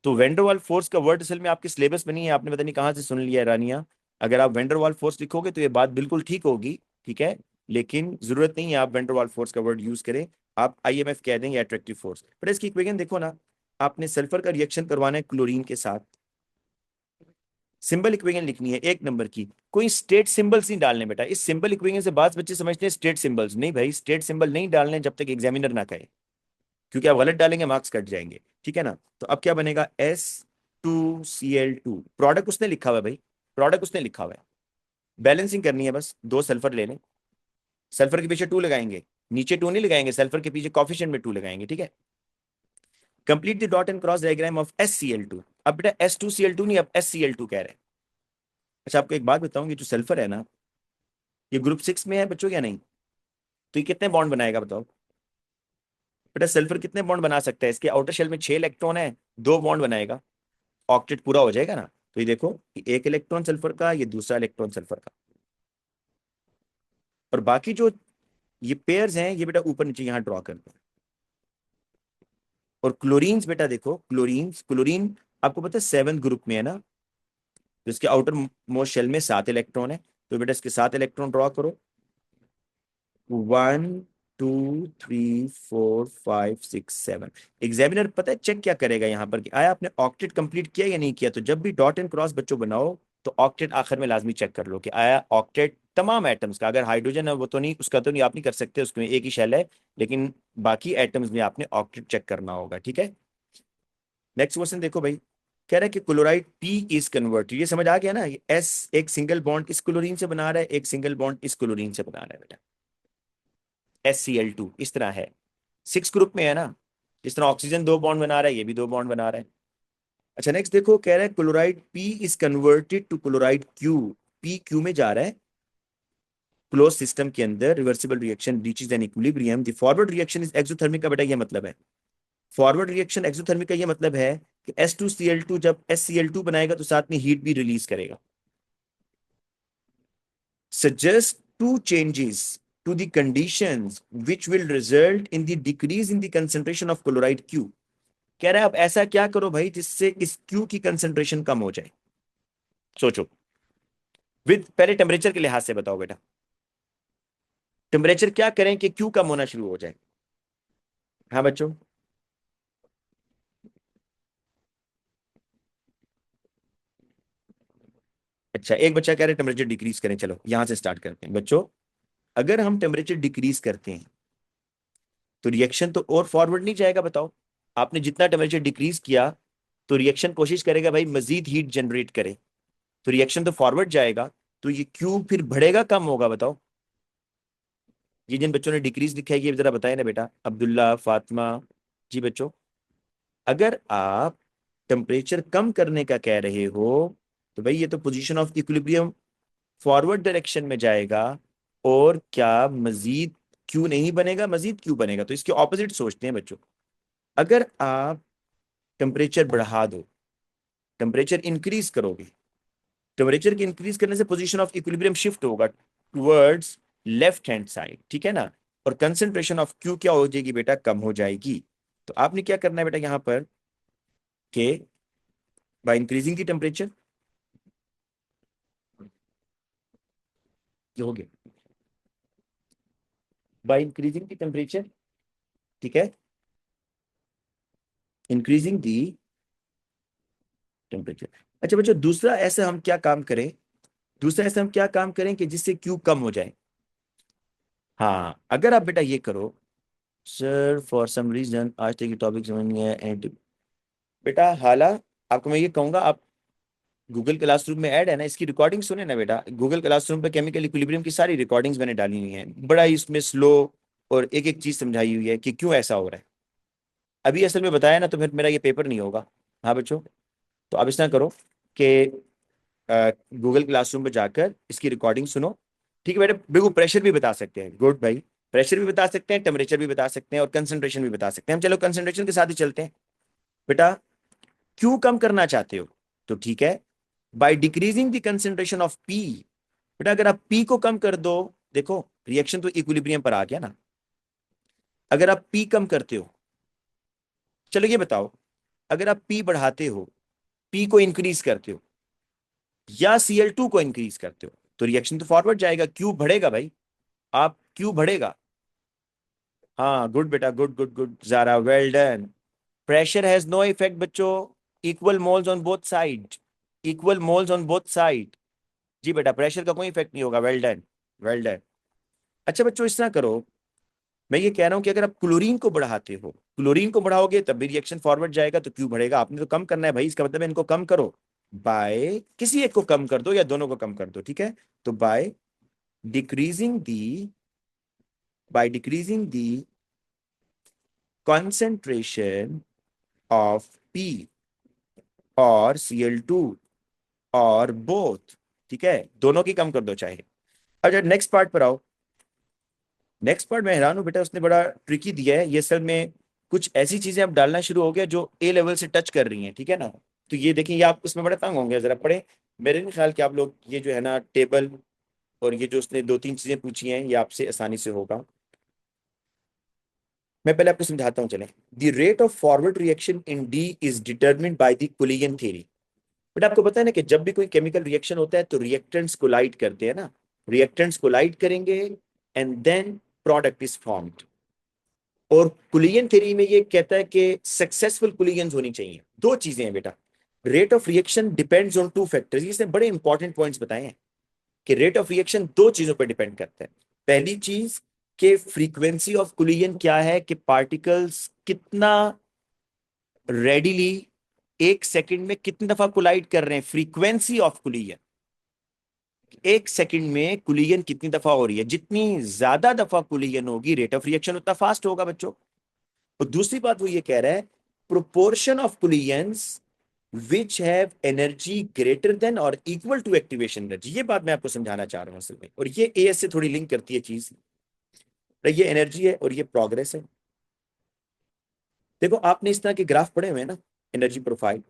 तो वेंडरवाल फोर्स का वर्ड असल में आपके सिलेबस में नहीं है, आपने पता नहीं कहाँ से सुन लिया है रानिया। अगर आप वेंडरवाल फोर्स लिखोगे तो ये बात बिल्कुल ठीक होगी, ठीक है, लेकिन जरूरत नहीं है आप वेंडरवाल फोर्स का वर्ड यूज करें। आप आईएमएफ कह देंगे, अट्रैक्टिव फोर्स। पर इसकी इक्वेशन देखो ना, आपने सल्फर का रिएक्शन करवाना है क्लोरीन के साथ, सिंबल इक्वेशन लिखनी है एक नंबर की। कोई स्टेट सिंबल्स नहीं डालने बेटा, इस सिंबल इक्वेशन से बात बच्चे समझते हैं स्टेट सिंबल्स, नहीं भाई, स्टेट सिंबल नहीं डालने जब तक एग्जामिनर ना कहे, क्योंकि आप गलत डालेंगे मार्क्स कट जाएंगे, ठीक है ना। तो अब क्या बनेगा, S2Cl2, प्रोडक्ट उसने लिखा हुआ है भाई, प्रोडक्ट उसने लिखा हुआ है, बैलेंसिंग करनी है बस, दो सल्फर ले लें, सल्फर के पीछे 2 लगाएंगे, नीचे 2 नहीं लगाएंगे, सल्फर के पीछे कॉफिशिएंट में 2 लगाएंगे, ठीक है। Complete the dot and cross diagram of SCl2। अब बेटा S2Cl2 नहीं, अब SCl2 कह रहे हैं। अच्छा आपको एक बात बताऊं, ये जो सल्फर है ना, ये ग्रुप 6 में है बच्चों या नहीं, तो ये कितने बॉन्ड बनाएगा बताओ। बेटा सल्फर कितने बॉन्ड बना सकता है, इसके आउटर शेल में 6 इलेक्ट्रॉन है, 2 बॉन्ड बनाएगा, ऑक्टेट पूरा हो जाएगा ना। तो ये देखो, ये एक इलेक्ट्रॉन सल्फर का, ये दूसरा इलेक्ट्रॉन सल्फर का, और बाकी जो ये पेयर्स हैं ये बेटा ऊपर नीचे यहाँ ड्रॉ कर दो। और क्लोरीन्स बेटा देखो, क्लोरीन आपको पता है 7th ग्रुप में है ना, तो इसके आउटर मोस्ट शेल में 7 इलेक्ट्रॉन है, तो बेटा इसके 7 इलेक्ट्रॉन ड्रॉ करो, 1 2 3 4 5 6 7। एग्जामिनर पता है चेक क्या करेगा यहाँ पर कि आया आपने ऑक्टेट कंप्लीट किया या नहीं किया। तो जब भी डॉट एंड क्रॉस बच्चों बनाओ तो ऑक्टेट आखिर में लाजमी चेक कर लो कि आया ऑक्टेट तमाम एटम्स का, अगर हाइड्रोजन है वो तो नहीं, उसका तो नहीं, आप नहीं कर सकते, उसमें एक ही शेल है, लेकिन बाकी एटम्स में आपने ऑक्टेट चेक करना होगा, ठीक है। नेक्स्ट क्वेश्चन देखो भाई, कह रहा है कि क्लोराइड पी इज कन्वर्टेड, ये समझ आ गया ना, ये एस एक सिंगल बॉन्ड इस क्लोरीन से बना रहा है, एक सिंगल बॉन्ड इस क्लोरीन से बना रहा है बेटा, SCl2 इस तरह है, 6 ग्रुप में है ना, जिस तरह ऑक्सीजन 2 बॉन्ड बना रहा है, ये भी 2 बॉन्ड बना रहा है। अच्छा नेक्स्ट देखो, कह रहा है chloride P is converted to chloride Q, P Q में जा रहा है, क्लोज सिस्टम के अंदर reversible reaction reaches an equilibrium, the forward reaction is exothermic का बेटा ये मतलब है, फॉरवर्ड रिएक्शन एक्सोथर्मिक का ये मतलब है कि S2Cl2 जब SCl2 बनाएगा तो साथ में हीट भी रिलीज करेगा। Suggest two changes to the conditions which will result in the decrease in the concentration of chloride Q। कह रहा है अब ऐसा क्या करो भाई जिससे इस Q की कंसेंट्रेशन कम हो जाए। सोचो, विद पहले टेम्परेचर के लिहाज से बताओ बेटा, टेम्परेचर क्या करें कि Q कम होना शुरू हो जाए। हाँ बच्चों, अच्छा एक बच्चा कह रहे टेम्परेचर डिक्रीज करें, चलो यहां से स्टार्ट करते हैं बच्चों। अगर हम टेम्परेचर डिक्रीज करते हैं तो रिएक्शन तो और फॉरवर्ड नहीं जाएगा, बताओ। आपने जितना टेम्परेचर डिक्रीज किया तो रिएक्शन कोशिश करेगा भाई मजीद हीट जनरेट करे, तो रिएक्शन तो फॉरवर्ड जाएगा, तो ये क्यू फिर बढ़ेगा कम होगा, बताओ। ये जिन बच्चों ने डिक्रीज लिखा है ये जरा बताए ना बेटा, अब्दुल्ला, फातिमा। जी बच्चों, अगर आप टेम्परेचर कम करने का कह रहे हो तो भाई ये तो position of equilibrium forward direction में जाएगा, और क्या मजीद क्यू नहीं बनेगा, मजीद क्यू बनेगा। तो इसके ऑपोजिट सोचते हैं बच्चों, अगर आप टेम्परेचर बढ़ा दो, टेम्परेचर इंक्रीज करोगे, टेम्परेचर के इंक्रीज करने से पोजीशन ऑफ इक्विलिब्रियम शिफ्ट होगा टुवर्ड्स लेफ्ट हैंड साइड, ठीक है ना, और कंसेंट्रेशन ऑफ क्यू क्या हो जाएगी बेटा, कम हो जाएगी। तो आपने क्या करना है बेटा यहां पर के बाय इंक्रीजिंग द टेम्परेचर, ये हो गया, बाय इंक्रीजिंग द टेम्परेचर, ठीक है, इंक्रीजिंग द टेम्परेचर। अच्छा बच्चों, दूसरा ऐसा हम क्या काम करें, दूसरा ऐसा हम क्या काम करें कि जिससे क्यू कम हो जाए। हाँ अगर आप बेटा ये करो, सर फॉर सम रीजन आज तक ये टॉपिक समझ नहीं है एंड, बेटा हाला आपको मैं ये कहूंगा, आप गूगल क्लासरूम में ऐड है ना, इसकी रिकॉर्डिंग सुने ना बेटा, गूगल क्लासरूम पे केमिकल इक्विलिब्रियम की सारी रिकॉर्डिंग्स मैंने डाली हुई हैं, बड़ा ही इसमें स्लो और एक एक चीज समझाई हुई है कि क्यों ऐसा हो रहा है। अभी असल में बताया ना तो फिर मेरा ये पेपर नहीं होगा। हाँ बच्चों, तो अब इस तरह करो कि गूगल क्लासरूम पे जाकर इसकी रिकॉर्डिंग सुनो, ठीक है बेटा। बिल्कुल प्रेशर भी बता सकते हैं, गुड भाई, प्रेशर भी बता सकते हैं, टेम्परेचर भी बता सकते हैं, और कंसंट्रेशन भी बता सकते हैं। हम चलो कंसंट्रेशन के साथ ही चलते हैं बेटा। क्यों कम करना चाहते हो, तो ठीक है, by decreasing the concentration of P. बेटा अगर आप पी को कम कर दो, देखो रिएक्शन तो इक्विलिब्रियम पर आ गया ना, अगर आप पी कम करते हो, चलो ये बताओ अगर आप पी बढ़ाते हो, पी को इंक्रीज करते हो या Cl2 को इंक्रीज करते हो, तो रिएक्शन तो फॉरवर्ड जाएगा, क्यू बढ़ेगा भाई, आप क्यू बढ़ेगा। हाँ गुड बेटा, गुड गुड गुड जारा, well done. Pressure has no effect बच्चों, equal moles on both side, equal moles on both side. जी बेटा, प्रेशर का कोई इफेक्ट नहीं होगा, वेल डन, वेल डन। अच्छा बच्चों, इस तरह करो, मैं ये कह रहा हूं कि अगर आप क्लोरीन को बढ़ाते हो, क्लोरीन को बढ़ाओगे तब भी रिएक्शन फॉरवर्ड जाएगा, तो क्यों बढ़ेगा? आपने तो कम करना है भाई, इसका मतलब है इनको कम करो, बाय किसी एक को कम कर दो या दोनों को कम कर दो, ठीक है? तो decreasing the by decreasing the concentration of P और Cl2 और बोथ, ठीक है, दोनों की कम कर दो चाहे। अच्छा नेक्स्ट पार्ट पर आओ। नेक्स्ट पार्ट मैं हैरान हूं बेटा, उसने बड़ा ट्रिकी दिया है ये, असल में कुछ ऐसी चीजें अब डालना शुरू हो गया जो ए लेवल से टच कर रही हैं, ठीक है ना? तो ये देखिए, ये आप उसमें बड़े तंग होंगे, जरा पढ़े। मेरे नहीं ख्याल कि आप लोग ये जो है ना टेबल और ये जो उसने दो तीन चीजें पूछी हैं ये आपसे आसानी से होगा। मैं पहले आपको समझाता हूँ, चलें। The rate of forward reaction in D is determined by the कुलियन theory. But आपको पता है ना कि जब भी कोई केमिकल रिएक्शन होता है तो रिएक्टेंट्स कोलाइड करते हैं ना, रिएक्टेंट्स कोलाइड करेंगे and then product is formed. और कुलियन थ्योरी में ये कहता है कि सक्सेसफुल कुलियंस होनी चाहिए। दो चीजें हैं बेटा, rate of reaction depends on two factors, इसने बड़े इंपॉर्टेंट पॉइंट्स बताए हैं कि रेट ऑफ रिएक्शन दो चीजों पर डिपेंड करता है। पहली चीज के फ्रीक्वेंसी ऑफ कुलियन क्या है, कि पार्टिकल्स कितना रेडिली एक सेकंड में कितनी दफा कोलाइड कर रहे हैं, फ्रीक्वेंसी ऑफ कुलियन, एक सेकंड में कुलियन कितनी दफा हो रही है, जितनी ज्यादा दफा कुलियन होगी रेट ऑफ रिएक्शन उतना फास्ट होगा बच्चों। और दूसरी बात वो ये कह रहा है, proportion of collisions which have energy greater than और इक्वल टू एक्टिवेशन एनर्जी, ये बात मैं आपको समझाना चाह रहा हूं असल में, और ये एएस से थोड़ी लिंक करती है चीज। ये एनर्जी है और ये प्रोग्रेस है। देखो आपने इस तरह के ग्राफ पढ़े हुए हैं ना, एनर्जी प्रोफाइल,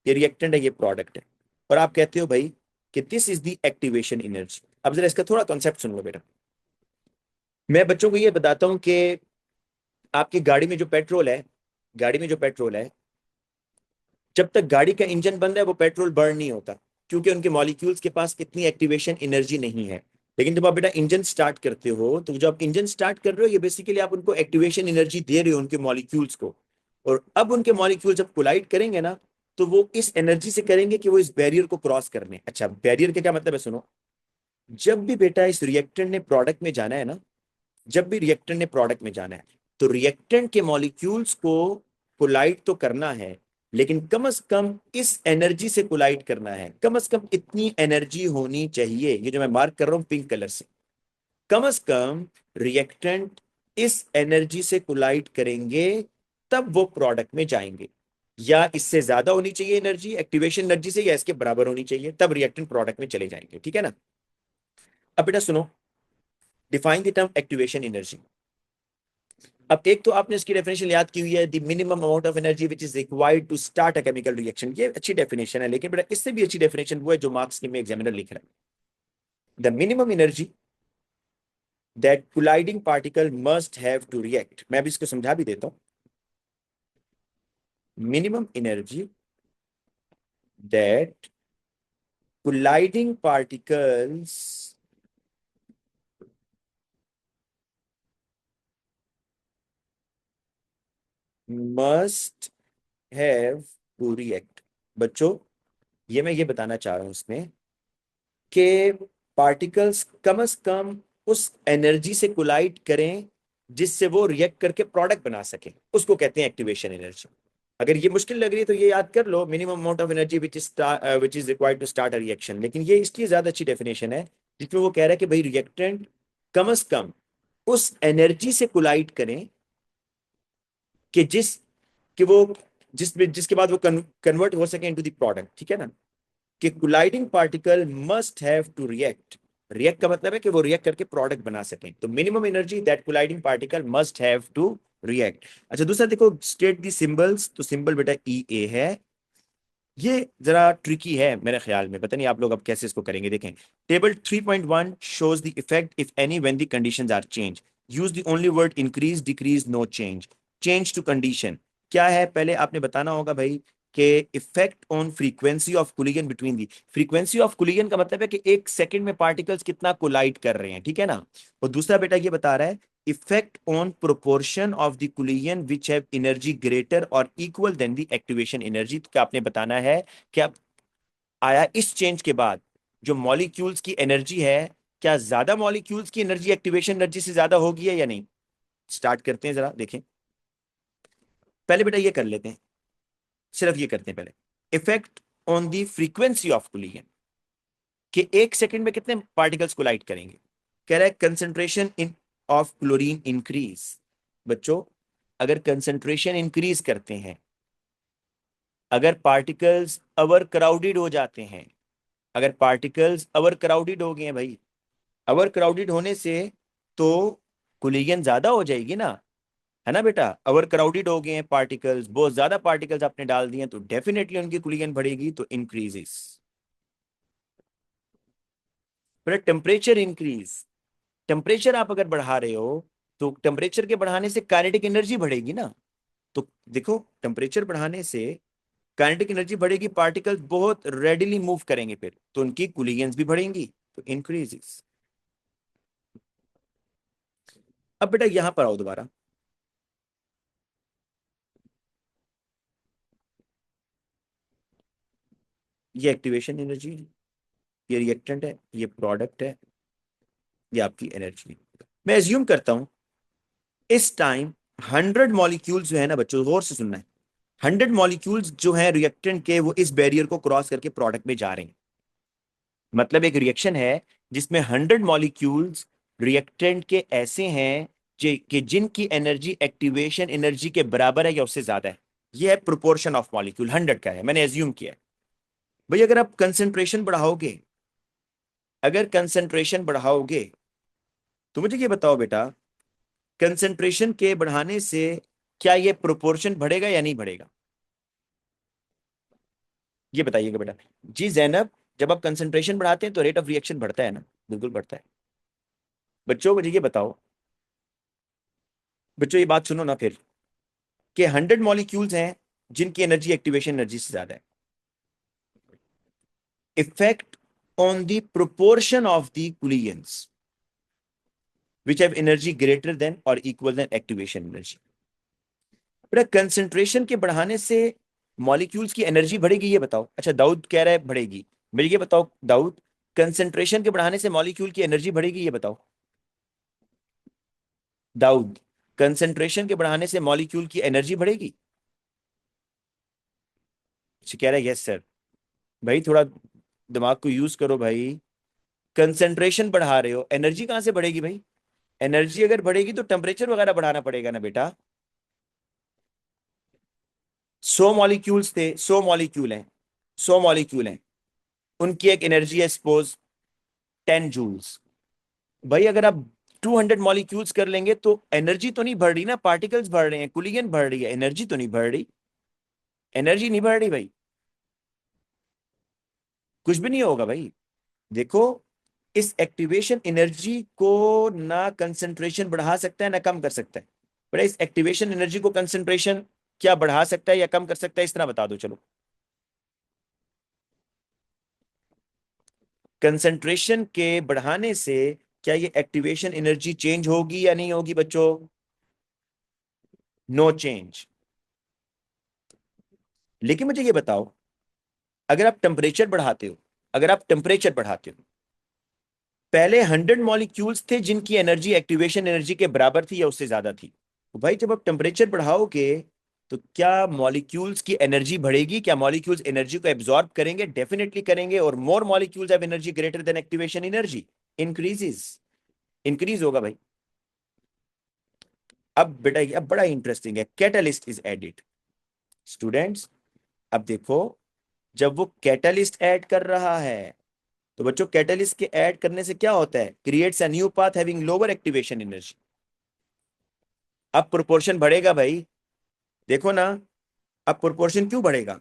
ये रिएक्टेंट है, ये प्रोडक्ट है, और आप कहते हो भाई कि this is the activation energy. अब जरा इसका थोड़ा कॉन्सेप्ट सुन लो बेटा। मैं बच्चों को ये बताता हूं कि आपकी गाड़ी में जो पेट्रोल है, गाड़ी में जो पेट्रोल है, जब तक गाड़ी का इंजन बंद है वो पेट्रोल बर्न नहीं होता, क्योंकि उनके मॉलिक्यूल्स के पास इतनी एक्टिवेशन एनर्जी नहीं है। लेकिन जब आप बेटा इंजन स्टार्ट करते हो, तो जब आप इंजन स्टार्ट कर रहे हो, ये बेसिकली आप उनको एक्टिवेशन एनर्जी दे रहे हो उनके मॉलिक्यूल्स को। और अब उनके मॉलिक्यूल जब कोलाइड करेंगे ना, तो वो इस एनर्जी से करेंगे कि वो इस बैरियर को क्रॉस करने। अच्छा, बैरियर का क्या मतलब है, सुनो। जब भी बेटा इस रिएक्टेंट ने प्रोडक्ट में जाना है ना, जब भी रिएक्टेंट ने प्रोडक्ट में जाना है, तो रिएक्टेंट के मॉलिक्यूल्स को कोलाइड तो करना है, लेकिन कम से कम इस एनर्जी से कोलाइड करना है, कम से कम इतनी एनर्जी होनी चाहिए, ये जो मैं मार्क कर रहा हूं पिंक कलर से, कम से कम रिएक्टेंट इस एनर्जी से कोलाइड करेंगे तब वो प्रोडक्ट में जाएंगे, या इससे ज्यादा होनी चाहिए एनर्जी एक्टिवेशन एनर्जी से, या इसके बराबर होनी चाहिए, तब रिएक्टेंट प्रोडक्ट में चले जाएंगे, ठीक है ना? अब बेटा सुनो, define the term activation energy. अब एक तो आपने इसकी डेफिनेशन याद की हुई है, the minimum amount of energy which is required to start a chemical reaction, ये अच्छी डेफिनेशन है, लेकिन बेटा इससे भी अच्छी डेफिनेशन वो है जो मार्क्स में एग्जामिनर लिख रहा है। The minimum energy that colliding particle must have to react, मैं भी इसको समझा भी देता हूं। Minimum energy that colliding particles must have to react. बच्चों, ये मैं ये बताना चाह रहा हूं इसमें कि पार्टिकल्स कम से कम उस एनर्जी से कोलाइड करें जिससे वो रिएक्ट करके प्रोडक्ट बना सके, उसको कहते हैं एक्टिवेशन एनर्जी। अगर ये मुश्किल लग रही है तो ये याद कर लो, minimum amount of energy which is required to start a reaction. लेकिन ये इसकी ज्यादा अच्छी डेफिनेशन है, जिसमें वो कह रहा है कि भाई रिएक्टेंट कम से कम उस एनर्जी से कोलाइड करें कि कि वो जिसके बाद वो कन्वर्ट हो सके इनटू द प्रोडक्ट, ठीक है ना? कि colliding particle must have to react, react का मतलब है कि वो रिएक्ट करके प्रोडक्ट बना सकें, तो minimum energy that colliding particle must have to react. अच्छा दूसरा देखो, स्टेट दी सिंबल्स, तो सिंबल बेटा ई ए है। ये जरा ट्रिकी है मेरे ख्याल में, पता नहीं आप लोग अब कैसे इसको करेंगे, देखें। Table 3.1 shows the effect if any when the conditions are changed. Use the only word increase, decrease, no change. Change to condition. क्या है पहले आपने बताना होगा भाई कि effect on frequency of collision between the. Frequency of collision का मतलब है कि एक सेकंड में पार्टिकल्स कितना कोलाइड कर रहे हैं, ठीक है ना। और दूसरा बेटा ये बता रहा है effect on proportion of the collision which have energy greater और equal than the activation energy. तो क्या आपने बताना है कि अब आया इस चेंज के बाद जो मॉलिक्यूल्स की एनर्जी है, क्या ज्यादा मॉलिक्यूल्स की एनर्जी एक्टिवेशन एनर्जी से ज्यादा होगी है या नहीं। स्टार्ट करते हैं, जरा देखें। पहले बेटा ये कर लेते हैं, सिर्फ ये करते हैं पहले। Effect on the frequency of collision, कि एक सेकंड में कितने पार्टिकल्स कोलाइड करेंगे। कह रहा है concentration in of chlorine increase. बच्चों, अगर कंसेंट्रेशन इंक्रीज करते हैं, अगर पार्टिकल्स ओवर क्राउडेड हो जाते हैं, अगर पार्टिकल्स ओवर क्राउडेड हो गए हैं भाई, ओवर क्राउडेड होने से तो कोलिजन ज्यादा हो जाएगी ना, है ना बेटा। ओवर क्राउडेड हो गए हैं पार्टिकल्स, बहुत ज्यादा पार्टिकल्स आपने डाल दिए हैं, तो डेफिनेटली उनकी कोलिजन बढ़ेगी, तो इंक्रीजेस। फिर टेम्परेचर इंक्रीज, टेम्परेचर आप अगर बढ़ा रहे हो तो टेम्परेचर के बढ़ाने से काइनेटिक एनर्जी बढ़ेगी ना। तो देखो टेम्परेचर बढ़ाने से काइनेटिक एनर्जी बढ़ेगी, पार्टिकल्स बहुत रेडिली मूव करेंगे, फिर तो उनकी कोलिजन्स भी बढ़ेंगी, तो इंक्रीजेस। अब बेटा यहां पर आओ दोबारा। ये एक्टिवेशन एनर्जी है, ये रिएक्टेंट है, ये प्रोडक्ट है, ये आपकी एनर्जी। मैं एज्यूम करता हूं इस टाइम 100 मॉलिक्यूल्स जो है ना बच्चों, गौर से सुनना है, 100 मॉलिक्यूल्स जो है रिएक्टेंट के, वो इस बैरियर को क्रॉस करके प्रोडक्ट में जा रहे हैं। मतलब एक रिएक्शन है जिसमें 100 मॉलिक्यूल्स रिएक्टेंट के ऐसे हैं कि जिनकी एनर्जी एक्टिवेशन एनर्जी के बराबर है या उससे ज्यादा है। ये है प्रोपोर्शन ऑफ मॉलिक्यूल, 100 का है, मैंने एज्यूम किया है। भाई अगर आप कंसेंट्रेशन बढ़ाओगे, अगर कंसेंट्रेशन बढ़ाओगे तो मुझे ये बताओ बेटा, कंसेंट्रेशन के बढ़ाने से क्या ये प्रोपोर्शन बढ़ेगा या नहीं बढ़ेगा। ये बताइएगा बेटा। जी जैनब, जब आप कंसेंट्रेशन बढ़ाते हैं तो रेट ऑफ रिएक्शन बढ़ता है ना। बिल्कुल बढ़ता है। बच्चों मुझे ये बताओ, बच्चों ये बात सुनो ना फिर, कि 100 मॉलिक्यूल्स हैं जिनकी एनर्जी एक्टिवेशन एनर्जी से ज्यादा है। Effect on the proportion of the collisions which have energy greater than और इक्वल देन एक्टिवेशन एनर्जी। बेटा कंसेंट्रेशन के बढ़ाने से मॉलिक्यूल्स की एनर्जी बढ़ेगी, ये बताओ। अच्छा दाऊद कह रहा है बढ़ेगी। मुझे ये बताओ दाऊद, कंसेंट्रेशन के बढ़ाने से मॉलिक्यूल की एनर्जी बढ़ेगी, ये बताओ। दाऊद, कंसेंट्रेशन के बढ़ाने से मॉलिक्यूल की एनर्जी बढ़ेगी। अच्छा कह रहा है यस सर। भाई थोड़ा दिमाग को यूज करो भाई। कंसेंट्रेशन बढ़ा रहे हो, एनर्जी कहां से बढ़ेगी भाई। एनर्जी अगर बढ़ेगी तो टेम्परेचर वगैरह बढ़ाना पड़ेगा ना बेटा। 100 मॉलिक्यूल्स थे, 100 मॉलिक्यूल हैं, 100 मॉलिक्यूल हैं, उनकी एक एनर्जी है सपोज 10 जूल्स। भाई अगर आप 200 मॉलिक्यूल्स कर लेंगे तो एनर्जी तो नहीं बढ़ रही ना, पार्टिकल्स बढ़ रहे हैं, कोलिजन बढ़ रही है, एनर्जी तो नहीं बढ़ रही। एनर्जी नहीं बढ़ रही भाई, कुछ भी नहीं होगा भाई। देखो, इस एक्टिवेशन एनर्जी को ना कंसंट्रेशन बढ़ा सकता है ना कम कर सकता है। बट इस एक्टिवेशन एनर्जी को कंसंट्रेशन क्या बढ़ा सकता है या कम कर सकता है, इस तरह बता दो चलो। कंसंट्रेशन के बढ़ाने से क्या ये एक्टिवेशन एनर्जी चेंज होगी या नहीं होगी बच्चों। No change. लेकिन मुझे ये बताओ, अगर आप टेम्परेचर बढ़ाते हो, अगर आप टेम्परेचर बढ़ाते हो, पहले 100 मॉलिक्यूल्स थे जिनकी एनर्जी एक्टिवेशन एनर्जी के बराबर थी या उससे ज्यादा थी। तो भाई जब आप टेम्परेचर बढ़ाओगे तो क्या मॉलिक्यूल्स की एनर्जी बढ़ेगी, क्या मॉलिक्यूल्स एनर्जी को एब्जॉर्ब करेंगे, डेफिनेटली करेंगे। और more molecules have energy greater than activation energy, increases, increase होगा भाई। अब बेटा ये अब बड़ा इंटरेस्टिंग है, कैटलिस्ट इज एडिड। स्टूडेंट्स अब देखो, जब वो कैटलिस्ट ऐड कर रहा है तो बच्चों कैटलिस्ट के ऐड करने से क्या होता है, creates a new path having lower activation energy. अब प्रोपोर्शन बढ़ेगा भाई, देखो ना। अब प्रोपोर्शन क्यों बढ़ेगा,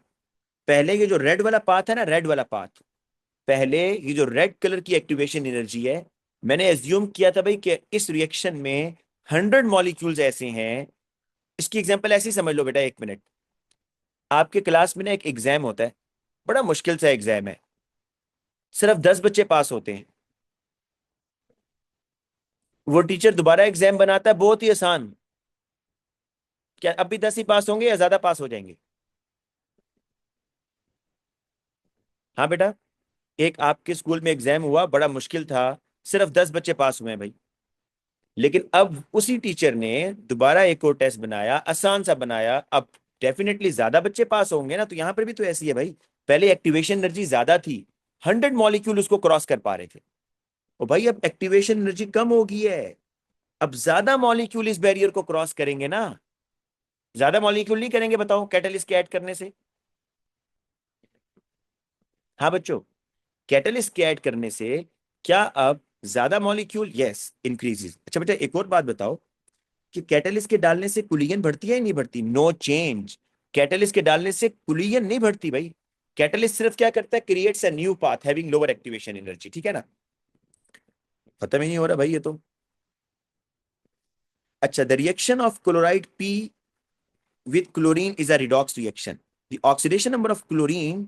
पहले ये जो रेड वाला पाथ है ना, रेड वाला पाथ, पहले ये जो रेड कलर की एक्टिवेशन एनर्जी है, मैंने एज्यूम किया था भाई कि इस रिएक्शन में 100 मॉलिक्यूल्स ऐसे हैं इसकी एग्जांपल ऐसे ही समझ लो बेटा, 1 मिनट। आपके क्लास में ना एक एग्जाम होता है, बड़ा मुश्किल सा एग्जाम है, सिर्फ 10 बच्चे पास होते हैं। वो टीचर दोबारा एग्जाम बनाता है, बहुत ही आसान। क्या अब भी 10 ही पास होंगे या ज्यादा पास हो जाएंगे? हाँ बेटा, एक आपके स्कूल में एग्जाम हुआ, बड़ा मुश्किल था, सिर्फ 10 बच्चे पास हुए हैं भाई। लेकिन अब उसी टीचर ने दोबारा एक और टेस्ट बनाया, आसान सा बनाया, अब डेफिनेटली ज्यादा बच्चे पास होंगे ना। तो यहां पर भी तो ऐसी है भाई, पहले एक्टिवेशन एनर्जी ज्यादा थी, 100 मॉलिक्यूल उसको क्रॉस कर पा रहे थे, और भाई अब एक्टिवेशन एनर्जी कम हो गई है, अब ज्यादा मॉलिक्यूल इस बैरियर को क्रॉस करेंगे ना। ज्यादा मॉलिक्यूल नहीं करेंगे, बताओ, कैटलिस्ट के ऐड करने से। हाँ बच्चों, कैटलिस्ट के ऐड करने से क्या अब ज्यादा मॉलिक्यूल? Yes, increases. अच्छा बेटा, एक और बात बताओ कि कैटलिस्ट के डालने से कुलियन बढ़ती है या नहीं बढ़ती? No change. कैटलिस्ट के डालने से कुलियन नहीं बढ़ती भाई। कैटलिस्ट सिर्फ क्या करता है? Creates a new path having lower activation energy, ठीक है ना। खत्म ही नहीं हो रहा भाई ये तो। अच्छा, the reaction of chloride P with chlorine is a redox reaction. The oxidation number of chlorine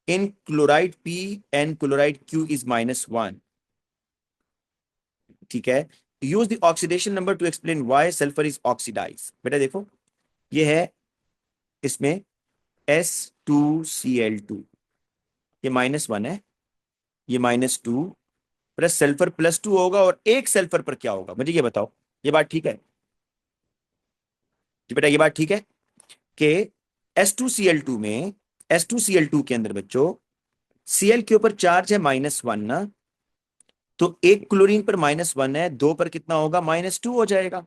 in chloride P and chloride Q is -1. ठीक है। Use the oxidation number to explain why sulphur is oxidise. बेटा देखो, ये है इसमें S2Cl2, ये -1 है, ये -2, प्लस सल्फर +2 होगा, और एक सल्फर पर क्या होगा मुझे ये बताओ। ये बात ठीक है जी बेटा, ये बात ठीक है कि S2Cl2 में, S2Cl2 के अंदर बच्चों, Cl के ऊपर चार्ज है -1 ना, तो एक क्लोरीन पर -1 है, दो पर कितना होगा? -2 हो जाएगा।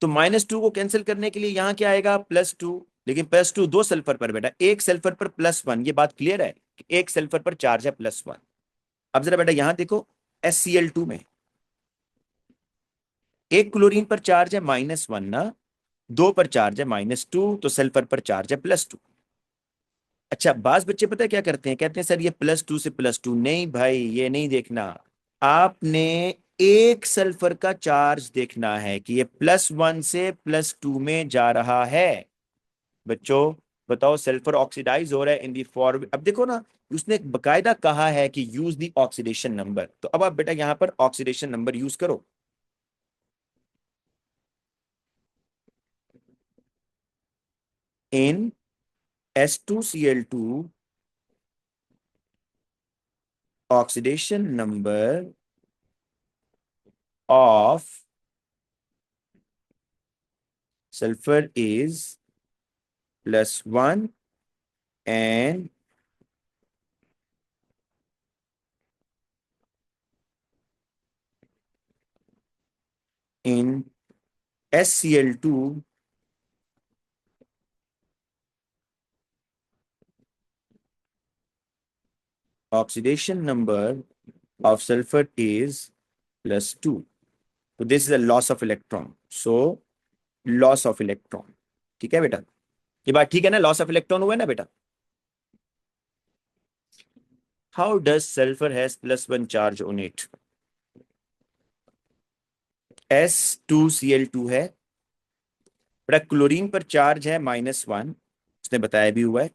तो -2 को कैंसिल करने के लिए यहां क्या आएगा? +2। लेकिन +2 दो सल्फर पर बेटा, एक सल्फर पर +1, ये बात क्लियर है कि एक सल्फर पर चार्ज है +1। अब जरा बेटा यहां देखो, SCl2 में एक क्लोरीन पर चार्ज है -1 ना, दो पर चार्ज है -2, तो सल्फर पर चार्ज है +2। अच्छा, बास बच्चे पता है क्या करते हैं? कहते हैं सर ये +2 से +2 नहीं भाई, ये नहीं देखना। आपने एक सल्फर का चार्ज देखना है कि ये +1 से +2 में जा रहा है। बच्चों बताओ, सल्फर ऑक्सीडाइज हो रहा है इन दी फॉर्म। अब देखो ना, उसने बकायदा कहा है कि यूज दी ऑक्सीडेशन नंबर, तो अब आप बेटा यहां पर ऑक्सीडेशन नंबर यूज करो। इन S2Cl2, oxidation number of sulphur is +1, and in SCl2, oxidation number of sulfur is +2. So this is a loss of electron. So loss of electron. ठीक है बेटा, ये बात ठीक है ना? लॉस ऑफ इलेक्ट्रॉन हुआ है ना बेटा। How does sulphur has +1 charge on it? S2Cl2 है बेटा, क्लोरीन पर चार्ज है -1, उसने बताया भी हुआ है।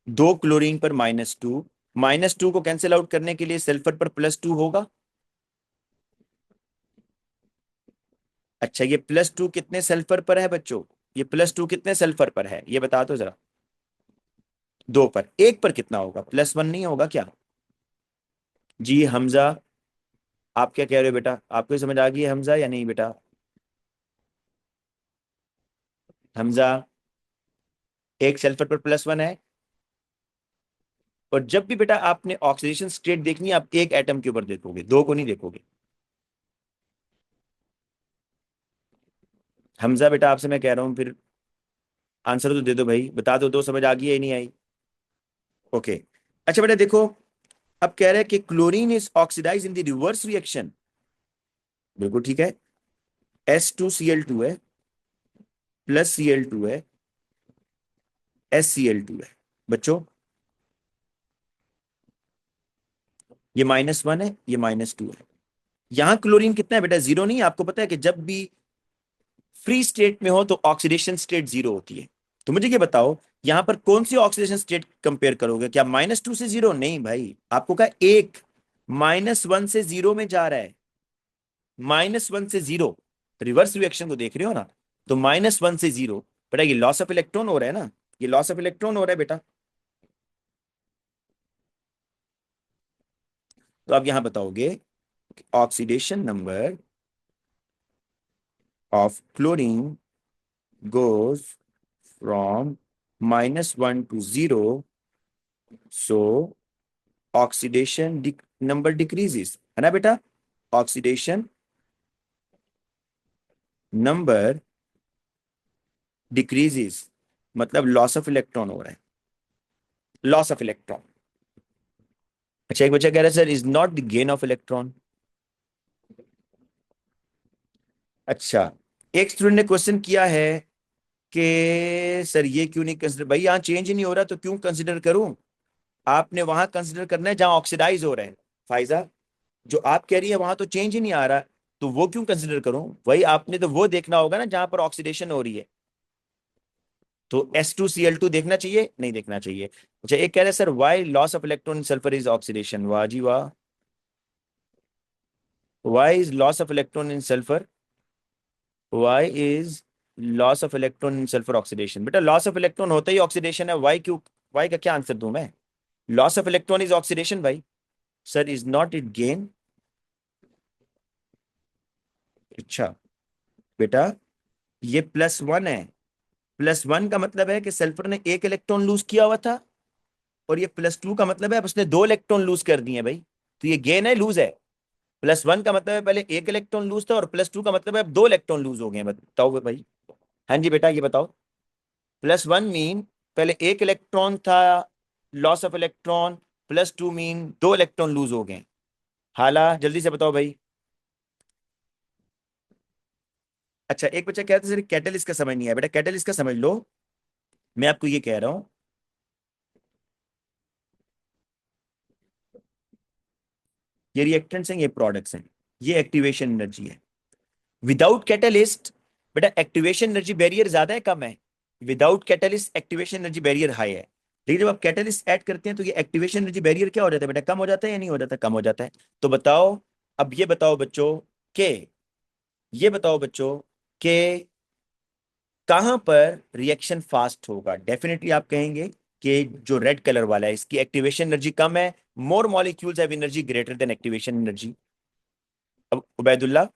दो क्लोरीन पर -2, -2 को कैंसिल आउट करने के लिए सल्फर पर +2 होगा। अच्छा, ये +2 कितने सल्फर पर है बच्चों? ये +2 कितने सल्फर पर है ये बता दो जरा। दो पर, एक पर कितना होगा? +1 नहीं होगा क्या? जी हमजा, आप क्या कह रहे हो बेटा? आपको समझ आ गई है हमजा या नहीं बेटा? हमजा, एक सल्फर पर +1 है। और जब भी बेटा आपने ऑक्सीडेशन स्टेट देखनी है, आप एक एटम के ऊपर देखोगे, दो को नहीं देखोगे। हमजा बेटा, आपसे मैं कह रहा हूं, फिर आंसर तो दे दो भाई, बता दो, दो समझ आ गई है नहीं आई? ओके। अच्छा बेटा देखो, अब कह रहे हैं कि chlorine is oxidise in the reverse reaction. बिल्कुल ठीक है, S2Cl2 है, +Cl2 है, SCl2 है। बच्चों ये -1 है, ये -2 है, यहां क्लोरीन कितना है बेटा, जीरो नहीं है। आपको पता है कि जब भी फ्री स्टेट में हो तो ऑक्सीडेशन स्टेट जीरो होती है। तो मुझे ये बताओ, यहां पर कौन सी ऑक्सीडेशन स्टेट कंपेयर करोगे? क्या -2 से जीरो? नहीं भाई, आपको कहा एक -1 से जीरो में जा रहा है, -1 से जीरो। रिवर्स रिएक्शन को देख रहे हो ना? तो -1 से जीरो, बेटा ये लॉस ऑफ इलेक्ट्रॉन हो रहा है ना, ये लॉस ऑफ इलेक्ट्रॉन हो रहा है बेटा। तो आप यहां बताओगे oxidation number of chlorine goes from -1 to 0, so oxidation number decreases, है ना बेटा? ऑक्सीडेशन नंबर डिक्रीजेस मतलब लॉस ऑफ इलेक्ट्रॉन हो रहा है, लॉस ऑफ इलेक्ट्रॉन। अच्छा, एक बच्चा कह रहा है sir is not the gain of electron. अच्छा, एक स्टूडेंट ने क्वेश्चन किया है कि सर ये क्यों नहीं कंसिडर, भाई यहाँ चेंज ही नहीं हो रहा तो क्यों कंसिडर करूं? आपने वहां कंसिडर करना है जहां ऑक्सीडाइज हो रहे हैं। फाइजा, जो आप कह रही है वहां तो चेंज ही नहीं आ रहा, तो वो क्यों कंसिडर करूं? वही आपने तो वो देखना होगा ना जहां पर ऑक्सीडेशन हो रही है। तो S2Cl2 देखना चाहिए, नहीं देखना चाहिए? अच्छा, एक कह रहे हैं sir why loss of electron in sulphur is oxidation. वाह जी वाह। Why is loss of electron in sulphur, why is loss of electron in sulphur oxidation? बेटा लॉस ऑफ इलेक्ट्रॉन होता ही ऑक्सीडेशन है, वाई क्यों? वाई का क्या आंसर दूं मैं? Loss of electron is oxidation भाई। Sir is not it gain? अच्छा बेटा, ये +1 है। +1 का मतलब है कि सल्फर ने एक इलेक्ट्रॉन लूज किया हुआ था, और ये +2 का मतलब है अब उसने दो इलेक्ट्रॉन लूज कर दिए भाई। तो ये गेन है लूज है? +1 का मतलब है पहले एक इलेक्ट्रॉन लूज था, और +2 का मतलब है अब दो इलेक्ट्रॉन लूज हो गए हैं। बताओ भाई। हाँ जी बेटा, ये बताओ। +1 मीन पहले एक इलेक्ट्रॉन था, लॉस ऑफ इलेक्ट्रॉन। +2 मीन दो इलेक्ट्रॉन लूज हो गए। हाला जल्दी से बताओ भाई। अच्छा, एक बच्चा कहता है सर कैटलिस्ट का समझ नहीं आया। बेटा कैटलिस्ट का समझ लो। मैं आपको ये कह रहा हूं, ये रिएक्टेंट्स हैं, ये प्रोडक्ट्स हैं, ये एक्टिवेशन एनर्जी है। विदाउट कैटलिस्ट बेटा एक्टिवेशन एनर्जी बैरियर ज्यादा है कम है? Without catalyst activation energy barrier high है। लेकिन जब आप कैटलिस्ट ऐड करते हैं तो ये एक्टिवेशन एनर्जी बैरियर क्या हो जाता है बेटा, कम हो जाता है या नहीं हो जाता? कम हो जाता है। तो बताओ, अब ये बताओ बच्चों के, ये बताओ बच्चों के कहां पर रिएक्शन फास्ट होगा? डेफिनेटली आप कहेंगे कि जो रेड कलर वाला है इसकी एक्टिवेशन एनर्जी कम है, more molecules have energy greater than activation energy. अब उबैदुल्ला,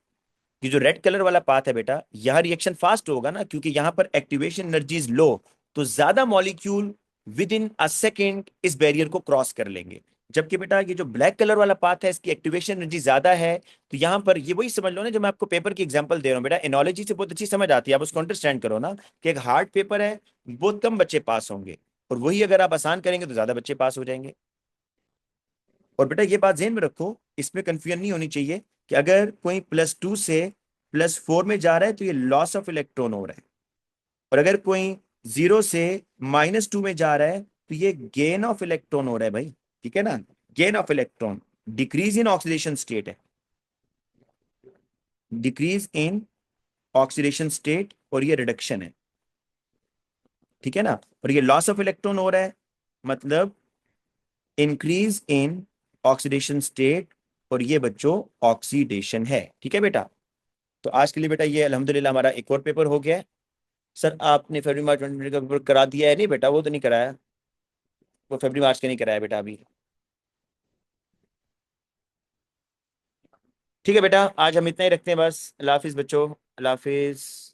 ये जो रेड कलर वाला पाथ है बेटा, यह रिएक्शन फास्ट होगा ना, क्योंकि यहां पर एक्टिवेशन एनर्जी इज लो, तो ज्यादा molecule with in a second इस बैरियर को क्रॉस कर लेंगे। जबकि बेटा ये जो ब्लैक कलर वाला पाथ है इसकी एक्टिवेशन एनर्जी ज्यादा है। तो यहां पर ये वही समझ लो ना, जो मैं आपको पेपर की एग्जांपल दे रहा हूं बेटा, एनोलॉजी से बहुत अच्छी समझ आती है, आप उसको अंडरस्टैंड करो ना, कि एक हार्ड पेपर है, बहुत कम बच्चे पास होंगे, और वही अगर आप आसान करेंगे तो ज्यादा बच्चे पास हो जाएंगे। और बेटा ये बात ध्यान में रखो, इसमें कंफ्यूजन नहीं होनी चाहिए कि अगर कोई +2 से +4 में जा रहा है तो ये लॉस ऑफ इलेक्ट्रॉन हो रहा है, और अगर कोई 0 से -2 में जा रहा है तो ये गेन ऑफ इलेक्ट्रॉन हो रहा है भाई। ठीक है ना? Gain of electron, decrease in oxidation state है, डिक्रीज इन ऑक्सीडेशन स्टेट, और ये रिडक्शन है। ठीक है ना? और ये लॉस ऑफ इलेक्ट्रॉन हो रहा है, मतलब इंक्रीज इन ऑक्सीडेशन स्टेट, और ये बच्चों ऑक्सीडेशन है। ठीक है बेटा? तो आज के लिए बेटा ये अल्हम्दुलिल्लाह हमारा एक और पेपर हो गया है। सर आपने फरवरी मार्च 2020 का पेपर करा दिया है? नहीं बेटा, वो तो नहीं कराया, वो फरवरी मार्च का नहीं कराया बेटा अभी। ठीक है बेटा, आज हम इतना ही रखते हैं बस। अल्लाह हाफिज बच्चों, अल्लाह हाफिज।